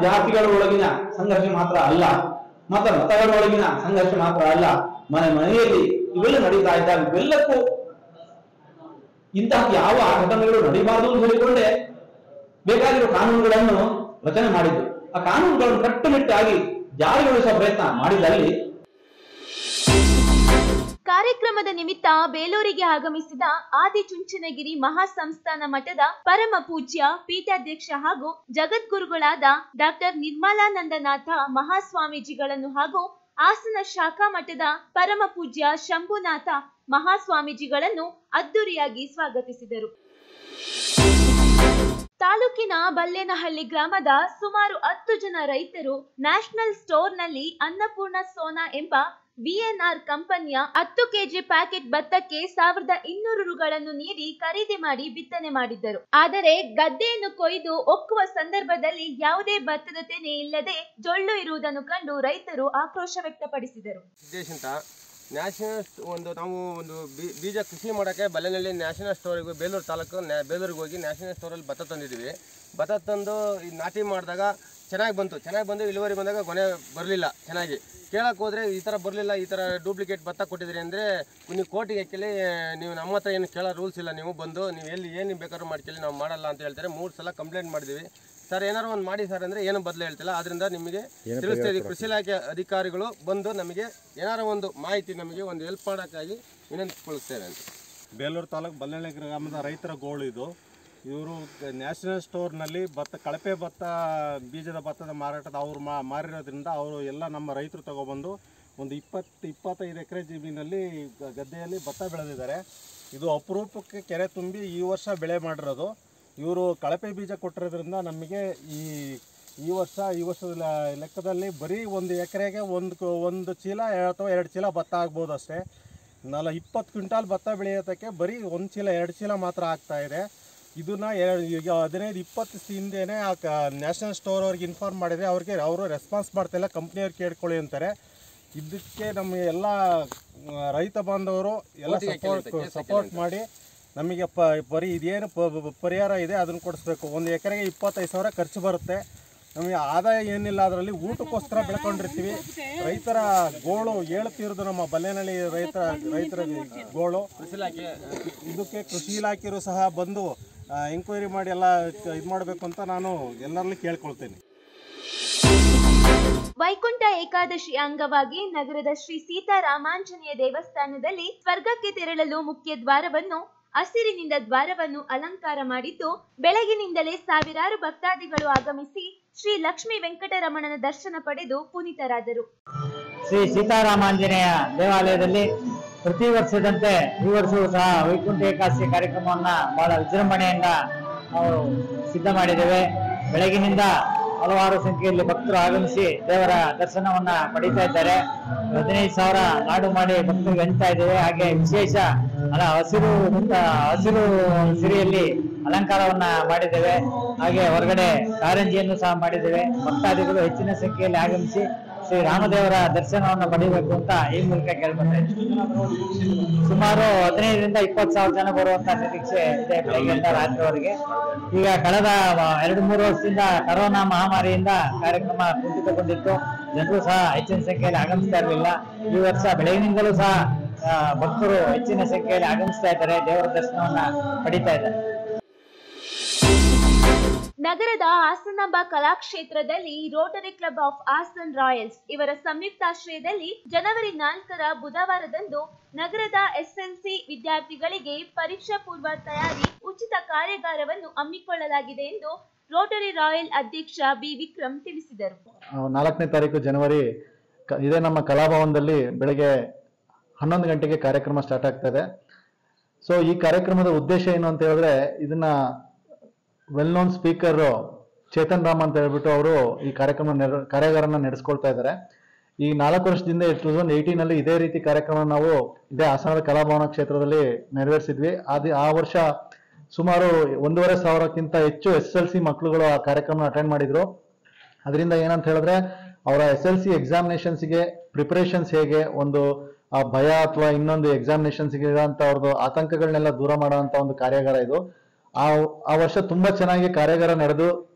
ಜಾತಿಗಳ ಒಳಗಿನ ಸಂಘರ್ಷ ಮಾತ್ರ ಅಲ್ಲ, ಮತಗಳ ಒಳಗಿನ ಸಂಘರ್ಷ ಮಾತ್ರ ಅಲ್ಲ, ಮನೆಯಲ್ಲಿ ಇವೆಲ್ಲ ನಡೀತಾ ಇದ್ದಾವೆ. ಇವೆಲ್ಲಕ್ಕೂ ಇಂತಹ ಯಾವ ಘಟನೆಗಳು ನಡೀಬಾರದು ಅಂತ ಹೇಳಿಕೊಂಡೇ ಬೇಕಾಗಿರುವ ಕಾನೂನುಗಳನ್ನು ರಚನೆ ಮಾಡಿದ್ದು. ಆ ಕಾನೂನುಗಳನ್ನು ಕಟ್ಟುನಿಟ್ಟಾಗಿ ಜಾರಿಗೊಳಿಸುವ ಪ್ರಯತ್ನ ಮಾಡಿದಲ್ಲಿ. ಕಾರ್ಯಕ್ರಮದ ನಿಮಿತ್ತ ಬೇಲೂರಿಗೆ ಆಗಮಿಸಿದ ಆದಿಚುಂಚನಗಿರಿ ಮಹಾಸಂಸ್ಥಾನ ಮಠದ ಪರಮ ಪೂಜ್ಯ ಪೀಠಾಧ್ಯಕ್ಷ ಹಾಗೂ ಜಗದ್ಗುರುಗಳಾದ ಡಾಕ್ಟರ್ ನಿರ್ಮಲಾನಂದನಾಥ ಮಹಾಸ್ವಾಮೀಜಿಗಳನ್ನು ಹಾಗೂ ಹಾಸನ ಶಾಖಾ ಮಠದ ಪರಮ ಪೂಜ್ಯ ಶಂಭುನಾಥ ಮಹಾಸ್ವಾಮೀಜಿಗಳನ್ನು ಅದ್ದೂರಿಯಾಗಿ ಸ್ವಾಗತಿಸಿದರು. ತಾಲೂಕಿನ ಬಲ್ಲೇನಹಳ್ಳಿ ಗ್ರಾಮದ ಸುಮಾರು 10 ಜನ ರೈತರು ನ್ಯಾಷನಲ್ ಸ್ಟೋರ್ನಲ್ಲಿ ಅನ್ನಪೂರ್ಣ ಸೋನಾ ಎಂಬ ವಿಎನ್ಆರ್ ಕಂಪನಿಯ 10 ಕೆಜಿ ಪ್ಯಾಕೆಟ್ ಭತ್ತಕ್ಕೆ 1200 ರುಗಳನ್ನು ನೀಡಿ ಖರೀದಿ ಮಾಡಿ ಬಿತ್ತನೆ ಮಾಡಿದ್ದರು. ಆದರೆ ಗದ್ದೆಯನ್ನು ಕೊಯ್ದು ಒಕ್ಕುವ ಸಂದರ್ಭದಲ್ಲಿ ಯಾವುದೇ ಭತ್ತದ ತೆನೆ ಇಲ್ಲದೆ ಜೊಳ್ಳು ಇರುವುದನ್ನು ಕಂಡು ರೈತರು ಆಕ್ರೋಶ ವ್ಯಕ್ತಪಡಿಸಿದರು. ನಾವು ಒಂದು ಬೀಜ ಕೃಷಿ ಮಾಡೋಕ್ಕೆ ಬಲ್ಲೇನಹಳ್ಳಿ ನ್ಯಾಷನಲ್ ಸ್ಟೋರಿಗೆ ಬೇಲೂರು ತಾಲೂಕು ಬೇಲೂರಿಗೆ ಹೋಗಿ ನ್ಯಾಷನಲ್ ಸ್ಟೋರಲ್ಲಿ ಭತ್ತ ತಂದಿದ್ದೀವಿ. ಭತ್ತ ತಂದು ನಾಟಿ ಮಾಡಿದಾಗ ಚೆನ್ನಾಗಿ ಬಂದು ಇಳುವರಿ ಬಂದಾಗ ಗೊನೆ ಬರಲಿಲ್ಲ. ಚೆನ್ನಾಗಿ ಕೇಳಕ್ಕೆ ಹೋದರೆ ಈ ಥರ ಬರಲಿಲ್ಲ, ಈ ಥರ ಡೂಪ್ಲಿಕೇಟ್ ಭತ್ತ ಕೊಟ್ಟಿದ್ದೀರಿ ಅಂದರೆ ನೀವು ಕೋರ್ಟಿಗೆ ಕೇಳಿ, ನೀವು ನಮ್ಮ ಹತ್ರ ಏನು ಕೇಳೋ ರೂಲ್ಸ್ ಇಲ್ಲ, ನೀವು ಬಂದು ನೀವು ಏನು ಬೇಕಾದ್ರೂ ಮಾಡ್ಕೊಳ್ಳಿ, ನಾವು ಮಾಡಲ್ಲ ಅಂತ ಹೇಳ್ತಾರೆ. 3 ಸಲ ಕಂಪ್ಲೇಂಟ್ ಮಾಡಿದ್ದೀವಿ. ಸರ್ ಏನಾರು ಒಂದು ಮಾಡಿ ಸರ್ ಅಂದರೆ ಏನು ಬದಲು ಹೇಳ್ತಿಲ್ಲ. ಆದ್ದರಿಂದ ನಿಮಗೆ ತಿಳಿಸ್ತೀವಿ, ಕೃಷಿ ಇಲಾಖೆ ಅಧಿಕಾರಿಗಳು ಬಂದು ನಮಗೆ ಏನಾರು ಒಂದು ಮಾಹಿತಿ ನಮಗೆ ಒಂದು ಹೆಲ್ಪ್ ಮಾಡೋಕ್ಕಾಗಿ ವಿನಂತಿಸ್ಕೊಳ್ತೇವೆ ಅಂತ. ಬೇಲೂರು ತಾಲೂಕು ಬಲ್ಲೇನಹಳ್ಳಿ ಗ್ರಾಮದ ರೈತರ ಗೋಳು ಇದು. ಇವರು ನ್ಯಾಷನಲ್ ಸ್ಟೋರ್ನಲ್ಲಿ ಕಳಪೆ ಭತ್ತ ಬೀಜದ ಭತ್ತದ ಮಾರಾಟದ ಅವರು ಮಾರಿರೋದ್ರಿಂದ ಅವರು ಎಲ್ಲ ನಮ್ಮ ರೈತರು ತಗೊಬಂದು ಒಂದು 20-25 ಎಕರೆ ಜಮೀನಲ್ಲಿ ಗದ್ದೆಯಲ್ಲಿ ಭತ್ತ ಬೆಳೆದಿದ್ದಾರೆ. ಇದು ಅಪರೂಪಕ್ಕೆ ಕೆರೆ ತುಂಬಿ ಈ ವರ್ಷ ಬೆಳೆ ಮಾಡಿರೋದು. ಇವರು ಕಳಪೆ ಬೀಜ ಕೊಟ್ಟಿರೋದ್ರಿಂದ ನಮಗೆ ಈ ವರ್ಷದ ಲೆಕ್ಕದಲ್ಲಿ ಬರೀ 1 ಎಕರೆಗೆ ಒಂದು ಚೀಲ ಅಥವಾ 2 ಚೀಲ ಭತ್ತ ಆಗ್ಬೋದು ಅಷ್ಟೇ. 20 ಕ್ವಿಂಟಾಲ್ ಭತ್ತ ಬೆಳೆಯೋದಕ್ಕೆ ಬರೀ 1 ಚೀಲ 2 ಚೀಲ ಮಾತ್ರ ಆಗ್ತಾ ಇದೆ. ಇದನ್ನ ಈಗ 15-20 ಹಿಂದೆನೇ ನ್ಯಾಷನಲ್ ಸ್ಟೋರ್ ಅವ್ರಿಗೆ ಇನ್ಫಾರ್ಮ್ ಮಾಡಿದರೆ ಅವರು ರೆಸ್ಪಾನ್ಸ್ ಮಾಡ್ತಾಯಿಲ್ಲ, ಕಂಪ್ನಿಯವ್ರು ಕೇಳ್ಕೊಳ್ಳಿ ಅಂತಾರೆ. ಇದಕ್ಕೆ ನಮ್ಮ ಎಲ್ಲ ರೈತ ಬಾಂಧವರು ಎಲ್ಲ ಸಪೋರ್ಟ್ ಮಾಡಿ ನಮಗೆ ಬರೀ ಇದೇನು ಪರಿಹಾರ ಇದೆ ಅದನ್ನು ಕೊಡಿಸ್ಬೇಕು. 1 ಎಕರೆಗೆ 25,000 ಖರ್ಚು ಬರುತ್ತೆ. ನಮಗೆ ಆದಾಯ ಏನಿಲ್ಲ, ಅದರಲ್ಲಿ ಊಟಕ್ಕೋಸ್ಕರ ಬೆಳ್ಕೊಂಡಿರ್ತೀವಿ. ರೈತರ ಗೋಳು ಹೇಳ್ತಿರೋದು ನಮ್ಮ ಬಲ್ಲೇನಹಳ್ಳಿ ರೈತರ ಗೋಳು. ಇದಕ್ಕೆ ಕೃಷಿ ಇಲಾಖೆಯವರು ಸಹ ಬಂದು ಎಂಕ್ವೈರಿ ಮಾಡಿ ಎಲ್ಲ ಇದು ಮಾಡಬೇಕು ಅಂತ ನಾನು ಎಲ್ಲರಲ್ಲೂ ಕೇಳ್ಕೊಳ್ತೇನೆ. ವೈಕುಂಠ ಏಕಾದಶಿ ಅಂಗವಾಗಿ ನಗರದ ಶ್ರೀ ಸೀತಾರಾಮಾಂಜನೇಯ ದೇವಸ್ಥಾನದಲ್ಲಿ ಸ್ವರ್ಗಕ್ಕೆ ತೆರಳಲು ಮುಖ್ಯ ದ್ವಾರವನ್ನು ಹಸಿರಿನಿಂದ ದ್ವಾರವನ್ನು ಅಲಂಕಾರ ಮಾಡಿದ್ದು, ಬೆಳಗಿನಿಂದಲೇ ಸಾವಿರಾರು ಭಕ್ತಾದಿಗಳು ಆಗಮಿಸಿ ಶ್ರೀ ಲಕ್ಷ್ಮೀ ವೆಂಕಟರಮಣನ ದರ್ಶನ ಪಡೆದು ಪುನೀತರಾದರು. ಶ್ರೀ ಸೀತಾರಾಮಾಂಜನೇಯ ದೇವಾಲಯದಲ್ಲಿ ಪ್ರತಿ ವರ್ಷದಂತೆ ಈ ವರ್ಷವೂ ಸಹ ವೈಕುಂಠ ಏಕಾದಶಿ ಕಾರ್ಯಕ್ರಮವನ್ನ ಬಹಳ ವಿಜೃಂಭಣೆಯಿಂದ ನಾವು ಸಿದ್ಧ ಮಾಡಿದ್ದೇವೆ. ಬೆಳಗಿನಿಂದ ಹಲವಾರು ಸಂಖ್ಯೆಯಲ್ಲಿ ಭಕ್ತರು ಆಗಮಿಸಿ ದೇವರ ದರ್ಶನವನ್ನ ಪಡೀತಾ ಇದ್ದಾರೆ. 15,000 ಲಾಡು ಮಾಡಿ ಭಕ್ತರಿಗೆ ಹಂಚ್ತಾ ಇದ್ದೇವೆ. ಹಾಗೆ ವಿಶೇಷ ಹಸಿರು ಸಿರಿಯಲ್ಲಿ ಅಲಂಕಾರವನ್ನ ಮಾಡಿದ್ದೇವೆ. ಹಾಗೆ ಹೊರಗಡೆ ಕಾರಂಜಿಯನ್ನು ಸಹ ಮಾಡಿದ್ದೇವೆ. ಭಕ್ತಾದಿಗಳು ಹೆಚ್ಚಿನ ಸಂಖ್ಯೆಯಲ್ಲಿ ಆಗಮಿಸಿ ಶ್ರೀ ರಾಮದೇವರ ದರ್ಶನವನ್ನು ಪಡೆಯಬೇಕು ಅಂತ ಈ ಮೂಲಕ ಕೇಳ್ಕೊತಾ ಇದ್ದೀವಿ. ಸುಮಾರು 15,000 ರಿಂದ 20,000 ಜನ ಬರುವಂತಹ ನಿರೀಕ್ಷೆ ಇದೆ ಬೆಳಗ್ಗೆಯಿಂದ ರಾತ್ರಿವರೆಗೆ. ಈಗ ಕಳೆದ 2-3 ವರ್ಷದಿಂದ ಕರೋನಾ ಮಹಾಮಾರಿಯಿಂದ ಕಾರ್ಯಕ್ರಮ ಕುಂಠಿತಗೊಂಡಿತ್ತು. ಜನರು ಸಹ ಹೆಚ್ಚಿನ ಸಂಖ್ಯೆಯಲ್ಲಿ ಆಗಮಿಸ್ತಾ ಇರಲಿಲ್ಲ. ಈ ವರ್ಷ ಬೆಳಗಿನಿಂದಲೂ ಸಹ ಭಕ್ತರು ಹೆಚ್ಚಿನ ಸಂಖ್ಯೆಯಲ್ಲಿ ಆಗಮಿಸ್ತಾ ಇದ್ದಾರೆ, ದೇವರ ದರ್ಶನವನ್ನ ಪಡಿತಾ ಇದ್ದಾರೆ. ನಗರದ ಹಾಸನಾಂಬ ಕಲಾಕ್ಷೇತ್ರದಲ್ಲಿ rotary club of Hassan royals ಇವರ ಸಂಯುಕ್ತಾಶ್ರಯದಲ್ಲಿ ಜನವರಿ 4ರ ಬುಧವಾರದಂದು ನಗರದ ಎಸ್ಎಲ್ಸಿ ವಿದ್ಯಾರ್ಥಿಗಳಿಗೆ ಪರೀಕ್ಷಾ ಪೂರ್ವ ತಯಾರಿ ಉಚಿತ ಕಾರ್ಯಾಗಾರವನ್ನು ಹಮ್ಮಿಕೊಳ್ಳಲಾಗಿದೆ ಎಂದು ರೋಟರಿ ರಾಯಲ್ ಅಧ್ಯಕ್ಷ ಬಿ ವಿಕ್ರಮ್ ತಿಳಿಸಿದರು. 4ನೇ ತಾರೀಕು ಜನವರಿ ಇದೇ ನಮ್ಮ ಕಲಾಭವನದಲ್ಲಿ ಬೆಳಗ್ಗೆ 11 ಗಂಟೆಗೆ ಕಾರ್ಯಕ್ರಮ ಸ್ಟಾರ್ಟ್ ಆಗ್ತಾ ಇದೆ. ಸೊ ಈ ಕಾರ್ಯಕ್ರಮದ ಉದ್ದೇಶ ಏನು ಅಂತ ಹೇಳಿದ್ರೆ, ಇದನ್ನ well known speaker Chetan Ram ಅಂತ ಹೇಳ್ಬಿಟ್ಟು ಅವರು ಈ ಕಾರ್ಯಾಗಾರನ ನಡೆಸ್ಕೊಳ್ತಾ ಇದ್ದಾರೆ. ಈ 4 ವರ್ಷದಿಂದ 2018 ಇದೇ ರೀತಿ ಕಾರ್ಯಕ್ರಮ ನಾವು ಇದೇ ಹಾಸನದ ಕಲಾಭವನ ಕ್ಷೇತ್ರದಲ್ಲಿ ನೆರವೇರಿಸಿದ್ವಿ. ಆ ವರ್ಷ ಸುಮಾರು 1,500ಕ್ಕಿಂತ ಹೆಚ್ಚು SLC ಮಕ್ಕಳುಗಳು ಆ ಕಾರ್ಯಕ್ರಮ ಅಟೆಂಡ್ ಮಾಡಿದ್ರು. ಅದರಿಂದ ಏನಂತ ಹೇಳಿದ್ರೆ, ಅವರ SLC ಎಕ್ಸಾಮಿನೇಷನ್ಸ್ಗೆ ಪ್ರಿಪರೇಷನ್ಸ್ ಹೇಗೆ, ಒಂದು ಆ ಭಯ ಅಥವಾ ಇನ್ನೊಂದು ಎಕ್ಸಾಮಿನೇಷನ್ಸ್ಗೆ ಇರೋಂಥ ಅವ್ರದ್ದು ಆತಂಕಗಳನ್ನೆಲ್ಲ ದೂರ ಮಾಡುವಂಥ ಒಂದು ಕಾರ್ಯಾಗಾರ ಇದು. ಆ ವರ್ಷ ತುಂಬಾ ಚೆನ್ನಾಗಿ ಕಾರ್ಯಾಗಾರ ನಡೆದು,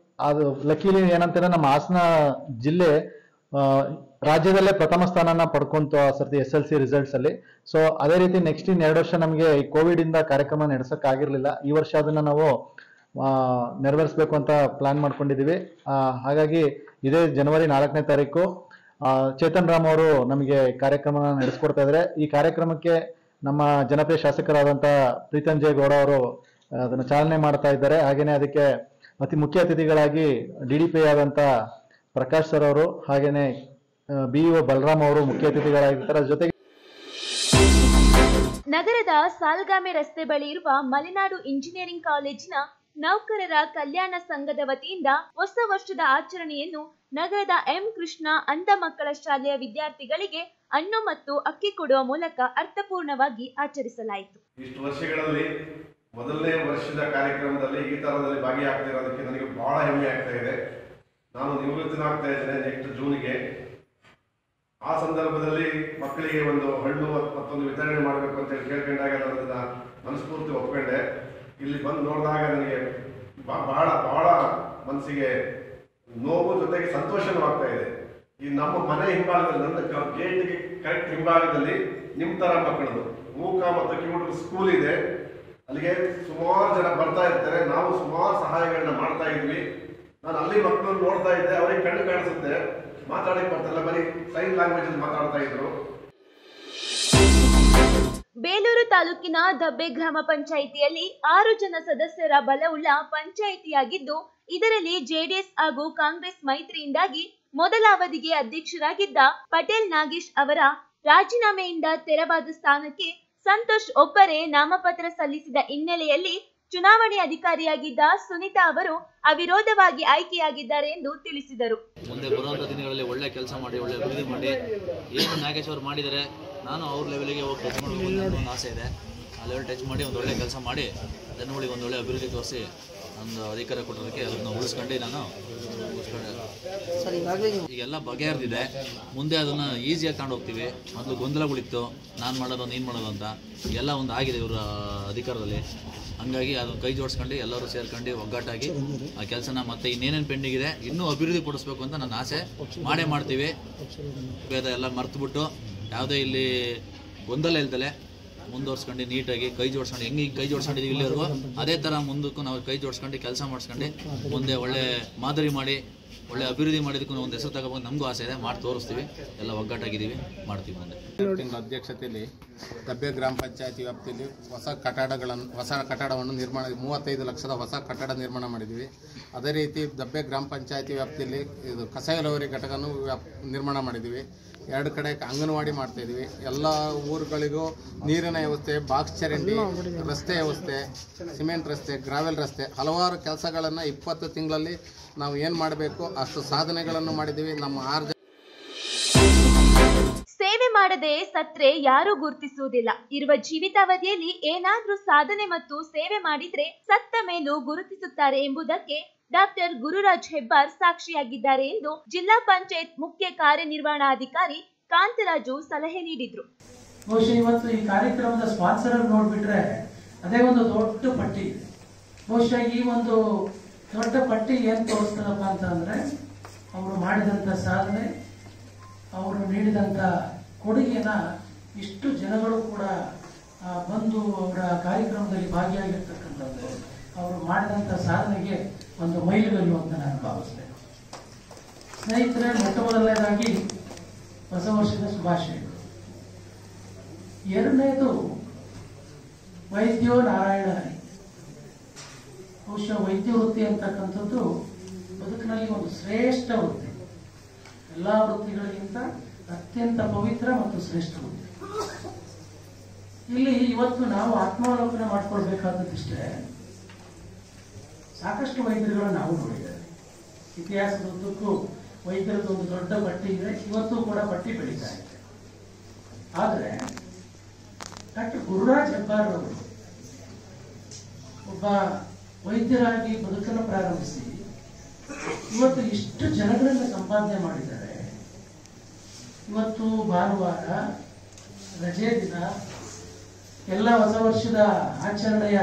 ಅದು ಲಕ್ಕೀಲಿ ಏನಂತಾರೆ, ನಮ್ಮ ಹಾಸನ ಜಿಲ್ಲೆ ರಾಜ್ಯದಲ್ಲೇ ಪ್ರಥಮ ಸ್ಥಾನನ ಪಡ್ಕೊಂತು ಆ ಸರ್ತಿ SLC ರಿಸಲ್ಟ್ಸ್ ಅಲ್ಲಿ. ಸೊ ಅದೇ ರೀತಿ ನೆಕ್ಸ್ಟ್ ಇನ್ 2 ವರ್ಷ ನಮಗೆ ಈ ಕೋವಿಡ್ ಇಂದ ಕಾರ್ಯಕ್ರಮ ನಡೆಸಕ್ ಆಗಿರ್ಲಿಲ್ಲ. ಈ ವರ್ಷ ಅದನ್ನ ನಾವು ನೆರವೇರಿಸಬೇಕು ಅಂತ ಪ್ಲಾನ್ ಮಾಡ್ಕೊಂಡಿದೀವಿ. ಹಾಗಾಗಿ ಇದೇ ಜನವರಿ 4ನೇ ತಾರೀಕು ಚೇತನ್ ರಾಮ್ ಅವರು ನಮಗೆ ಕಾರ್ಯಕ್ರಮ ನಡೆಸ್ಕೊಡ್ತಾ ಇದ್ದಾರೆ. ಈ ಕಾರ್ಯಕ್ರಮಕ್ಕೆ ನಮ್ಮ ಜನಪ್ರಿಯ ಶಾಸಕರಾದಂತ ಪ್ರೀತಂಜಯ್ ಗೌಡ ಅವರು ಅದನ್ನು ಚಾಲನೆ ಮಾಡ್ತಾ ಇದ್ದಾರೆ. ಹಾಗೇನೆ ಅದಕ್ಕೆ ಅತಿ ಮುಖ್ಯ ಅತಿಥಿಗಳಾಗಿ DDP ಆದಂತ ಪ್ರಕಾಶ್ ಸರ್ ಅವರು, ಹಾಗೇನೆ BEO ಬಲರಾಮ್ ಅವರು ಮುಖ್ಯ ಅತಿಥಿಗಳಾಗಿರ್ತಾರೆ. ಜೊತೆಗೆ ನಗರದ ಸಾಲ್ಗಾಮೆ ರಸ್ತೆ ಬಳಿ ಇರುವ ಮಲೆನಾಡು ಇಂಜಿನಿಯರಿಂಗ್ ಕಾಲೇಜಿನ ನೌಕರರ ಕಲ್ಯಾಣ ಸಂಘದ ವತಿಯಿಂದ ಹೊಸ ವರ್ಷದ ಆಚರಣೆಯನ್ನು ನಗರದ ಎಂ ಕೃಷ್ಣ ಅಂಧ ಮಕ್ಕಳ ಶಾಲೆಯ ವಿದ್ಯಾರ್ಥಿಗಳಿಗೆ ಹಣ್ಣು ಮತ್ತು ಅಕ್ಕಿ ಕೊಡುವ ಮೂಲಕ ಅರ್ಥಪೂರ್ಣವಾಗಿ ಆಚರಿಸಲಾಯಿತು. ಇಷ್ಟು ವರ್ಷಗಳಲ್ಲಿ ಮೊದಲನೇ ವರ್ಷದ ಕಾರ್ಯಕ್ರಮದಲ್ಲಿ ಈ ತರದಲ್ಲಿ ಭಾಗಿಯಾಗ್ತಿರೋದಕ್ಕೆ ನನಗೆ ಬಹಳ ಹೆಮ್ಮೆ ಆಗ್ತಾ ಇದೆ. ನಾನು ನಿವೃತ್ತನಾಗ್ತಾ ಇದ್ದೇನೆ ನೆಕ್ಸ್ಟ್ ಜೂನ್ಗೆ. ಆ ಸಂದರ್ಭದಲ್ಲಿ ಮಕ್ಕಳಿಗೆ ಒಂದು ಹಣ್ಣು ಮತ್ತೊಂದು ವಿತರಣೆ ಮಾಡಬೇಕು ಅಂತ ಹೇಳಿ ಕೇಳ್ಕೊಂಡಾಗ ನಾನು ಅದನ್ನ ಮನಸ್ಫೂರ್ತಿ ಒಪ್ಕೊಂಡೆ. ಇಲ್ಲಿ ಬಂದು ನೋಡಿದಾಗ ನನಗೆ ಬಹಳ ಬಹಳ ಮನಸ್ಸಿಗೆ ನೋವು ಜೊತೆಗೆ ಸಂತೋಷನೂ ಆಗ್ತಾ ಇದೆ. ಈ ನಮ್ಮ ಮನೆ ಹಿಂಭಾಗದಲ್ಲಿ, ನನ್ನ ಗೇಟ್ಗೆ ಕರೆಕ್ಟ್ ಹಿಂಭಾಗದಲ್ಲಿ ನಿಮ್ಮ ತರ ಮಕ್ಕಳದು ಮೂಕ ಮತ್ತು ಕಿವುಡರ ಸ್ಕೂಲ್ ಇದೆ. ಅಲ್ಲಿಗೆ ಸುಮಾರು ಜನ ಬರ್ತಾ ಇರ್ತಾರೆ. ನಾವು ಸುಮಾರು ಸಹಾಯಗಳನ್ನ ಮಾಡ್ತಾ ಇದ್ವಿ. ನಾನು ಅಲ್ಲಿ ಮಕ್ಕಳನ್ನು ನೋಡ್ತಾ ಇದ್ದೆ, ಅವರಿಗೆ ಕಣ್ಣು ಕಾಣಿಸುತ್ತೆ, ಮಾತಾಡಕ್ಕೆ ಬರ್ತಾರಲ್ಲ, ಬರೀ ಸೈನ್ ಲ್ಯಾಂಗ್ವೇಜ್ ಅಲ್ಲಿ ಮಾತಾಡ್ತಾ ಇದ್ರು. ಬೇಲೂರು ತಾಲೂಕಿನ ದಬ್ಬೆ ಗ್ರಾಮ ಪಂಚಾಯಿತಿಯಲ್ಲಿ 6 ಜನ ಸದಸ್ಯರ ಬಲವುಳ್ಳ ಪಂಚಾಯಿತಿಯಾಗಿದ್ದು, ಇದರಲ್ಲಿ ಜೆಡಿಎಸ್ ಹಾಗೂ ಕಾಂಗ್ರೆಸ್ ಮೈತ್ರಿಯಿಂದಾಗಿ ಮೊದಲ ಅವಧಿಗೆ ಅಧ್ಯಕ್ಷರಾಗಿದ್ದ ಪಟೇಲ್ ನಾಗೇಶ್ ಅವರ ರಾಜೀನಾಮೆಯಿಂದ ತೆರವಾದ ಸ್ಥಾನಕ್ಕೆ ಸಂತೋಷ್ ಒಬ್ಬರೇ ನಾಮಪತ್ರ ಸಲ್ಲಿಸಿದ ಹಿನ್ನೆಲೆಯಲ್ಲಿ ಚುನಾವಣೆ ಅಧಿಕಾರಿಯಾಗಿದ್ದ ಸುನೀತಾ ಅವರು ಅವಿರೋಧವಾಗಿ ಆಯ್ಕೆಯಾಗಿದ್ದಾರೆ ಎಂದು ತಿಳಿಸಿದರು. ಮುಂದೆ ಬರುವಂಥ ದಿನಗಳಲ್ಲಿ ಒಳ್ಳೆ ಕೆಲಸ ಮಾಡಿ, ಒಳ್ಳೆ ಅಭಿವೃದ್ಧಿ ಮಾಡಿ, ಏನು ನಾಗೇಶ್ ಅವರು ಮಾಡಿದರೆ ನಾನು ಅವ್ರ ಲೆವೆಲ್ಗೆ ಹೋಗಿ ಟಚ್ ಮಾಡಬೇಕು ಅನ್ನೋ ಒಂದು ಆಸೆ ಇದೆ. ಆ ಲೆವೆಲ್ ಟಚ್ ಮಾಡಿ ಒಂದು ಒಳ್ಳೆ ಕೆಲಸ ಮಾಡಿ ಜನಗಳಿಗೆ ಒಂದು ಒಳ್ಳೆ ಅಭಿವೃದ್ಧಿ ತೋರಿಸಿ ಒಂದು ಅಧಿಕಾರ ಕೊಟ್ಟೋದಕ್ಕೆ ಅದನ್ನು ಉಳಿಸ್ಕೊಂಡು ನಾನು ಈಗೆಲ್ಲ ಬಗೆಹರಿದಿದೆ. ಮುಂದೆ ಅದನ್ನು ಈಸಿಯಾಗಿ ತಗೊಂಡು ಹೋಗ್ತೀವಿ. ಮೊದಲು ಗೊಂದಲಗಳಿತ್ತು, ನಾನು ಮಾಡೋದು ನೀನು ಮಾಡೋದು ಅಂತ, ಎಲ್ಲ ಒಂದು ಆಗಿದೆ ಇವರ ಅಧಿಕಾರದಲ್ಲಿ. ಹಂಗಾಗಿ ಅದನ್ನು ಕೈ ಜೋಡಿಸ್ಕೊಂಡು ಎಲ್ಲರೂ ಸೇರ್ಕೊಂಡು ಒಗ್ಗಟ್ಟಾಗಿ ಆ ಕೆಲಸನ ಮತ್ತೆ ಇನ್ನೇನೇನು ಪೆಂಡಿಂಗ್ ಇದೆ ಇನ್ನೂ ಅಭಿವೃದ್ಧಿ ಪಡಿಸ್ಬೇಕು ಅಂತ ನನ್ನ ಆಸೆ. ಮಾಡೇ ಮಾಡ್ತೀವಿ. ಭೇದ ಎಲ್ಲ ಮರ್ತುಬಿಟ್ಟು ಯಾವುದೇ ಇಲ್ಲಿ ಗೊಂದಲ ಇಲ್ದಲೆ ಮುಂದುವರ್ಸ್ಕೊಂಡು ನೀಟಾಗಿ ಕೈ ಜೋಡಿಸ್ಕೊಂಡು ಹೆಂಗೆ ಕೈ ಜೋಡಿಸ್ಕೊಂಡಿದ್ದೀವಿ ಇಲ್ಲಿವರೆಗೂ ಅದೇ ಥರ ಮುಂದಕ್ಕೂ ನಾವು ಕೈ ಜೋಡಿಸ್ಕೊಂಡು ಕೆಲಸ ಮಾಡಿಸ್ಕೊಂಡು ಮುಂದೆ ಒಳ್ಳೆ ಮಾದರಿ ಮಾಡಿ ಒಳ್ಳೆ ಅಭಿವೃದ್ಧಿ ಮಾಡಿದಕ್ಕೂ ಒಂದು ಹೆಸರು ತಗೋಬೇಕು ನಮಗೂ ಆಸೆ ಇದೆ. ಮಾಡಿ ತೋರಿಸ್ತೀವಿ. ಎಲ್ಲ ಒಗ್ಗಟ್ಟಾಗಿದ್ದೀವಿ, ಮಾಡ್ತೀವಿ. ಮುಂದೆ ಅಧ್ಯಕ್ಷತೆಯಲ್ಲಿ ದಬ್ಬೆ ಗ್ರಾಮ ಪಂಚಾಯತಿ ವ್ಯಾಪ್ತಿಯಲ್ಲಿ ಹೊಸ ಕಟ್ಟಡವನ್ನು ನಿರ್ಮಾಣ 35 ಲಕ್ಷದ ಹೊಸ ಕಟ್ಟಡ ನಿರ್ಮಾಣ ಮಾಡಿದ್ದೀವಿ. ಅದೇ ರೀತಿ ದಬ್ಬೆ ಗ್ರಾಮ ಪಂಚಾಯತಿ ವ್ಯಾಪ್ತಿಯಲ್ಲಿ ಇದು ಕಸ ವಿಲೇವಾರಿ ಘಟಕವನ್ನು ನಿರ್ಮಾಣ ಮಾಡಿದ್ದೀವಿ. 2 ಕಡೆ ಅಂಗನವಾಡಿ ಮಾಡ್ತಾ ಇದ್ದೀವಿ. ಎಲ್ಲ ಊರುಗಳಿಗೂ ನೀರಿನ ವ್ಯವಸ್ಥೆ, ಬಾಕ್ಸ್ ಚರಂಡಿ, ರಸ್ತೆ ವ್ಯವಸ್ಥೆ, ಸಿಮೆಂಟ್ ರಸ್ತೆ, ಗ್ರಾವೆಲ್ ರಸ್ತೆ, ಹಲವಾರು ಕೆಲಸಗಳನ್ನು 20 ತಿಂಗಳಲ್ಲಿ ನಾವು ಏನು ಮಾಡಬೇಕು ಅಷ್ಟು ಸಾಧನೆಗಳನ್ನು ಮಾಡಿದ್ದೀವಿ. ನಮ್ಮ 6 ಸೇವೆ ಮಾಡದೆ ಸತ್ರೆ ಯಾರೂ ಗುರುತಿಸುವುದಿಲ್ಲ. ಇರುವ ಜೀವಿತಾವಧಿಯಲ್ಲಿ ಏನಾದ್ರೂ ಸಾಧನೆ ಮತ್ತು ಸೇವೆ ಮಾಡಿದ್ರೆ ಸತ್ತ ಮೇಲೂ ಗುರುತಿಸುತ್ತಾರೆ ಎಂಬುದಕ್ಕೆ ಡಾಕ್ಟರ್ ಗುರುರಾಜ್ ಹೆಬ್ಬಾರ್ ಸಾಕ್ಷಿಯಾಗಿದ್ದಾರೆ ಎಂದು ಜಿಲ್ಲಾ ಪಂಚಾಯತ್ ಮುಖ್ಯ ಕಾರ್ಯನಿರ್ವಹಣಾಧಿಕಾರಿ ಕಾಂತರಾಜು ಸಲಹೆ ನೀಡಿದ್ರು. ಬಹುಶಃ ಇವತ್ತು ಈ ಕಾರ್ಯಕ್ರಮದ ಸ್ಪಾನ್ಸರ್ ನೋಡ್ಬಿಟ್ರೆ ಅದೇ ಒಂದು ದೊಡ್ಡ ಪಟ್ಟಿ. ಬಹುಶಃ ಈ ಒಂದು ದೊಡ್ಡ ಪಟ್ಟಿ ಏನ್ ತೋರಿಸ್ತದಪ್ಪ ಅಂತಂದ್ರೆ ಅವರು ಮಾಡಿದಂತ ಸಾಧನೆ, ಅವರು ನೀಡಿದಂಥ ಕೊಡುಗೆನ ಇಷ್ಟು ಜನಗಳು ಕೂಡ ಬಂದು ಅವರ ಕಾರ್ಯಕ್ರಮದಲ್ಲಿ ಭಾಗಿಯಾಗಿರ್ತಕ್ಕಂಥದ್ದು ಅವರು ಮಾಡಿದಂಥ ಸಾಧನೆಗೆ ಒಂದು ಮೈಲುಗಲ್ಲು ಅಂತ ನಾನು ಭಾವಿಸ್ತೇನೆ. ಸ್ನೇಹಿತರೆ, ಮೊಟ್ಟ ಮೊದಲನೇದಾಗಿ ಹೊಸ ವರ್ಷದ ಶುಭಾಶಯಗಳು. ಎರಡನೇದು ವೈದ್ಯೋ ನಾರಾಯಣ ಹರಿ. ಬಹುಶಃ ವೈದ್ಯ ವೃತ್ತಿ ಅಂತಕ್ಕಂಥದ್ದು ಬದುಕಿನಲ್ಲಿ ಒಂದು ಶ್ರೇಷ್ಠ ವೃತ್ತಿ, ಎಲ್ಲ ವೃತ್ತಿಗಳಿಗಿಂತ ಅತ್ಯಂತ ಪವಿತ್ರ ಮತ್ತು ಶ್ರೇಷ್ಠ ವೃತ್ತಿ. ಇಲ್ಲಿ ಇವತ್ತು ನಾವು ಆತ್ಮಾವಲೋಕನ ಮಾಡ್ಕೊಳ್ಬೇಕಾದದಿಷ್ಟೇ, ಸಾಕಷ್ಟು ವೈದ್ಯರುಗಳನ್ನು ನಾವು ನೋಡಿದ್ದೇವೆ. ಇತಿಹಾಸದುದ್ದಕ್ಕೂ ವೈದ್ಯರದ್ದು ಒಂದು ದೊಡ್ಡ ಪಟ್ಟಿ ಇದೆ, ಇವತ್ತು ಕೂಡ ಪಟ್ಟಿ ಬೆಳೀತಾ ಇದೆ. ಆದರೆ ಡಾಕ್ಟರ್ ಗುರುರಾಜ್ ಹೆಬ್ಬಾರ್ ಅವರು ಒಬ್ಬ ವೈದ್ಯರಾಗಿ ಬದುಕನ್ನು ಪ್ರಾರಂಭಿಸಿ ಇವತ್ತು ಇಷ್ಟು ಜನಗಳನ್ನು ಸಂಪಾದನೆ ಮಾಡಿದ್ದಾರೆ. ಇವತ್ತು ಭಾನುವಾರ ರಜೆ ದಿನ, ಎಲ್ಲ ಹೊಸ ವರ್ಷದ ಆಚರಣೆಯ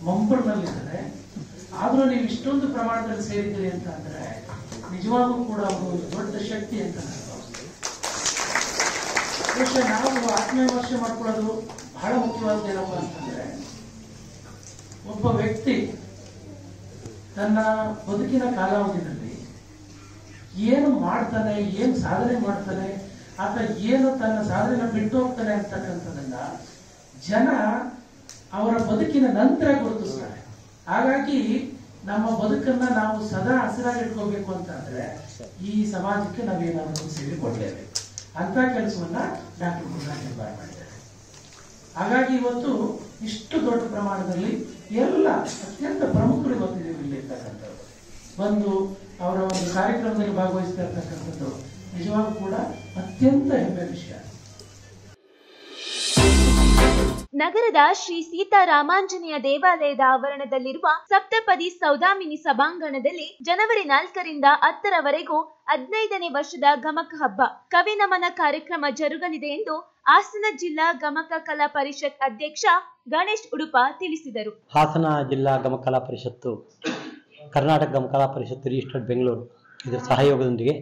ಮಂಪರ್ನಲ್ಲಿದ್ದಾರೆ. ಆದರೂ ನೀವು ಇಷ್ಟೊಂದು ಪ್ರಮಾಣದಲ್ಲಿ ಸೇರಿದ್ದೀರಿ ಅಂತ ಅಂದ್ರೆ ನಿಜವಾಗೂ ಕೂಡ ಒಂದು ದೊಡ್ಡ ಶಕ್ತಿ ಅಂತ ನಾನು ಭಾವಿಸ್ತೇನೆ. ಬಹುಶಃ ನಾವು ಆತ್ಮವಿಮರ್ಶೆ ಮಾಡ್ಕೊಳ್ಳೋದು ಬಹಳ ಮುಖ್ಯವಾದ ಏನಪ್ಪ ಅಂತಂದ್ರೆ, ಒಬ್ಬ ವ್ಯಕ್ತಿ ತನ್ನ ಬದುಕಿನ ಕಾಲಾವಧಿಯಲ್ಲಿ ಏನು ಮಾಡ್ತಾನೆ, ಏನು ಸಾಧನೆ ಮಾಡ್ತಾನೆ, ಆತ ಏನು ತನ್ನ ಸಾಧನೆ ಬಿಟ್ಟು ಹೋಗ್ತಾನೆ ಅಂತಕ್ಕಂಥದನ್ನ ಜನ ಅವರ ಬದುಕಿನ ನಂತರ ಗುರುತಿಸ್ತಾರೆ. ಹಾಗಾಗಿ ನಮ್ಮ ಬದುಕನ್ನ ನಾವು ಸದಾ ಹಸಿರಾಗಿಟ್ಕೋಬೇಕು ಅಂತಂದ್ರೆ ಈ ಸಮಾಜಕ್ಕೆ ನಾವೇನಾದರೂ ಸೇವೆ ಕೊಡಲೇಬೇಕು. ಅಂತ ಕೆಲಸವನ್ನ ಡಾಕ್ಟರ್ ಗುರುರಾಜ್ ಹೆಬ್ಬಾರ್ ಮಾಡಿದ್ದಾರೆ. ಹಾಗಾಗಿ ಇವತ್ತು ಇಷ್ಟು ದೊಡ್ಡ ಪ್ರಮಾಣದಲ್ಲಿ ಎಲ್ಲ ಅತ್ಯಂತ ಪ್ರಮುಖರು ಇವತ್ತಿದ್ದೀವಿ ಇಲ್ಲಿ ಇರ್ತಕ್ಕಂಥದ್ದು ಬಂದು ಅವರ ಒಂದು ಕಾರ್ಯಕ್ರಮದಲ್ಲಿ ಭಾಗವಹಿಸ್ತಾ ಇರ್ತಕ್ಕಂಥದ್ದು ನಿಜವಾಗೂ ಕೂಡ ಅತ್ಯಂತ ಹೆಮ್ಮೆ ವಿಷಯ. ನಗರದ ಶ್ರೀ ಸೀತಾರಾಮಾಂಜನೇಯ ದೇವಾಲಯದ ಆವರಣದಲ್ಲಿರುವ ಸಪ್ತಪದಿ ಸೌದಾಮಿನಿ ಸಭಾಂಗಣದಲ್ಲಿ ಜನವರಿ 4ರಿಂದ 10ರವರೆಗೂ 15ನೇ ವರ್ಷದ ಗಮಕ ಹಬ್ಬ ಕವಿ ನಮನ ಕಾರ್ಯಕ್ರಮ ಜರುಗಲಿದೆ ಎಂದು ಹಾಸನ ಜಿಲ್ಲಾ ಗಮಕ ಕಲಾ ಪರಿಷತ್ ಅಧ್ಯಕ್ಷ ಗಣೇಶ್ ಉಡುಪ ತಿಳಿಸಿದರು. ಹಾಸನ ಜಿಲ್ಲಾ ಗಮಕಲಾ ಪರಿಷತ್ತು, ಕರ್ನಾಟಕ ಗಮಕಲಾ ಪರಿಷತ್ತು ರಿಜಿಸ್ಟರ್ಡ್ ಬೆಂಗಳೂರು ಇದರ ಸಹಯೋಗದೊಂದಿಗೆ,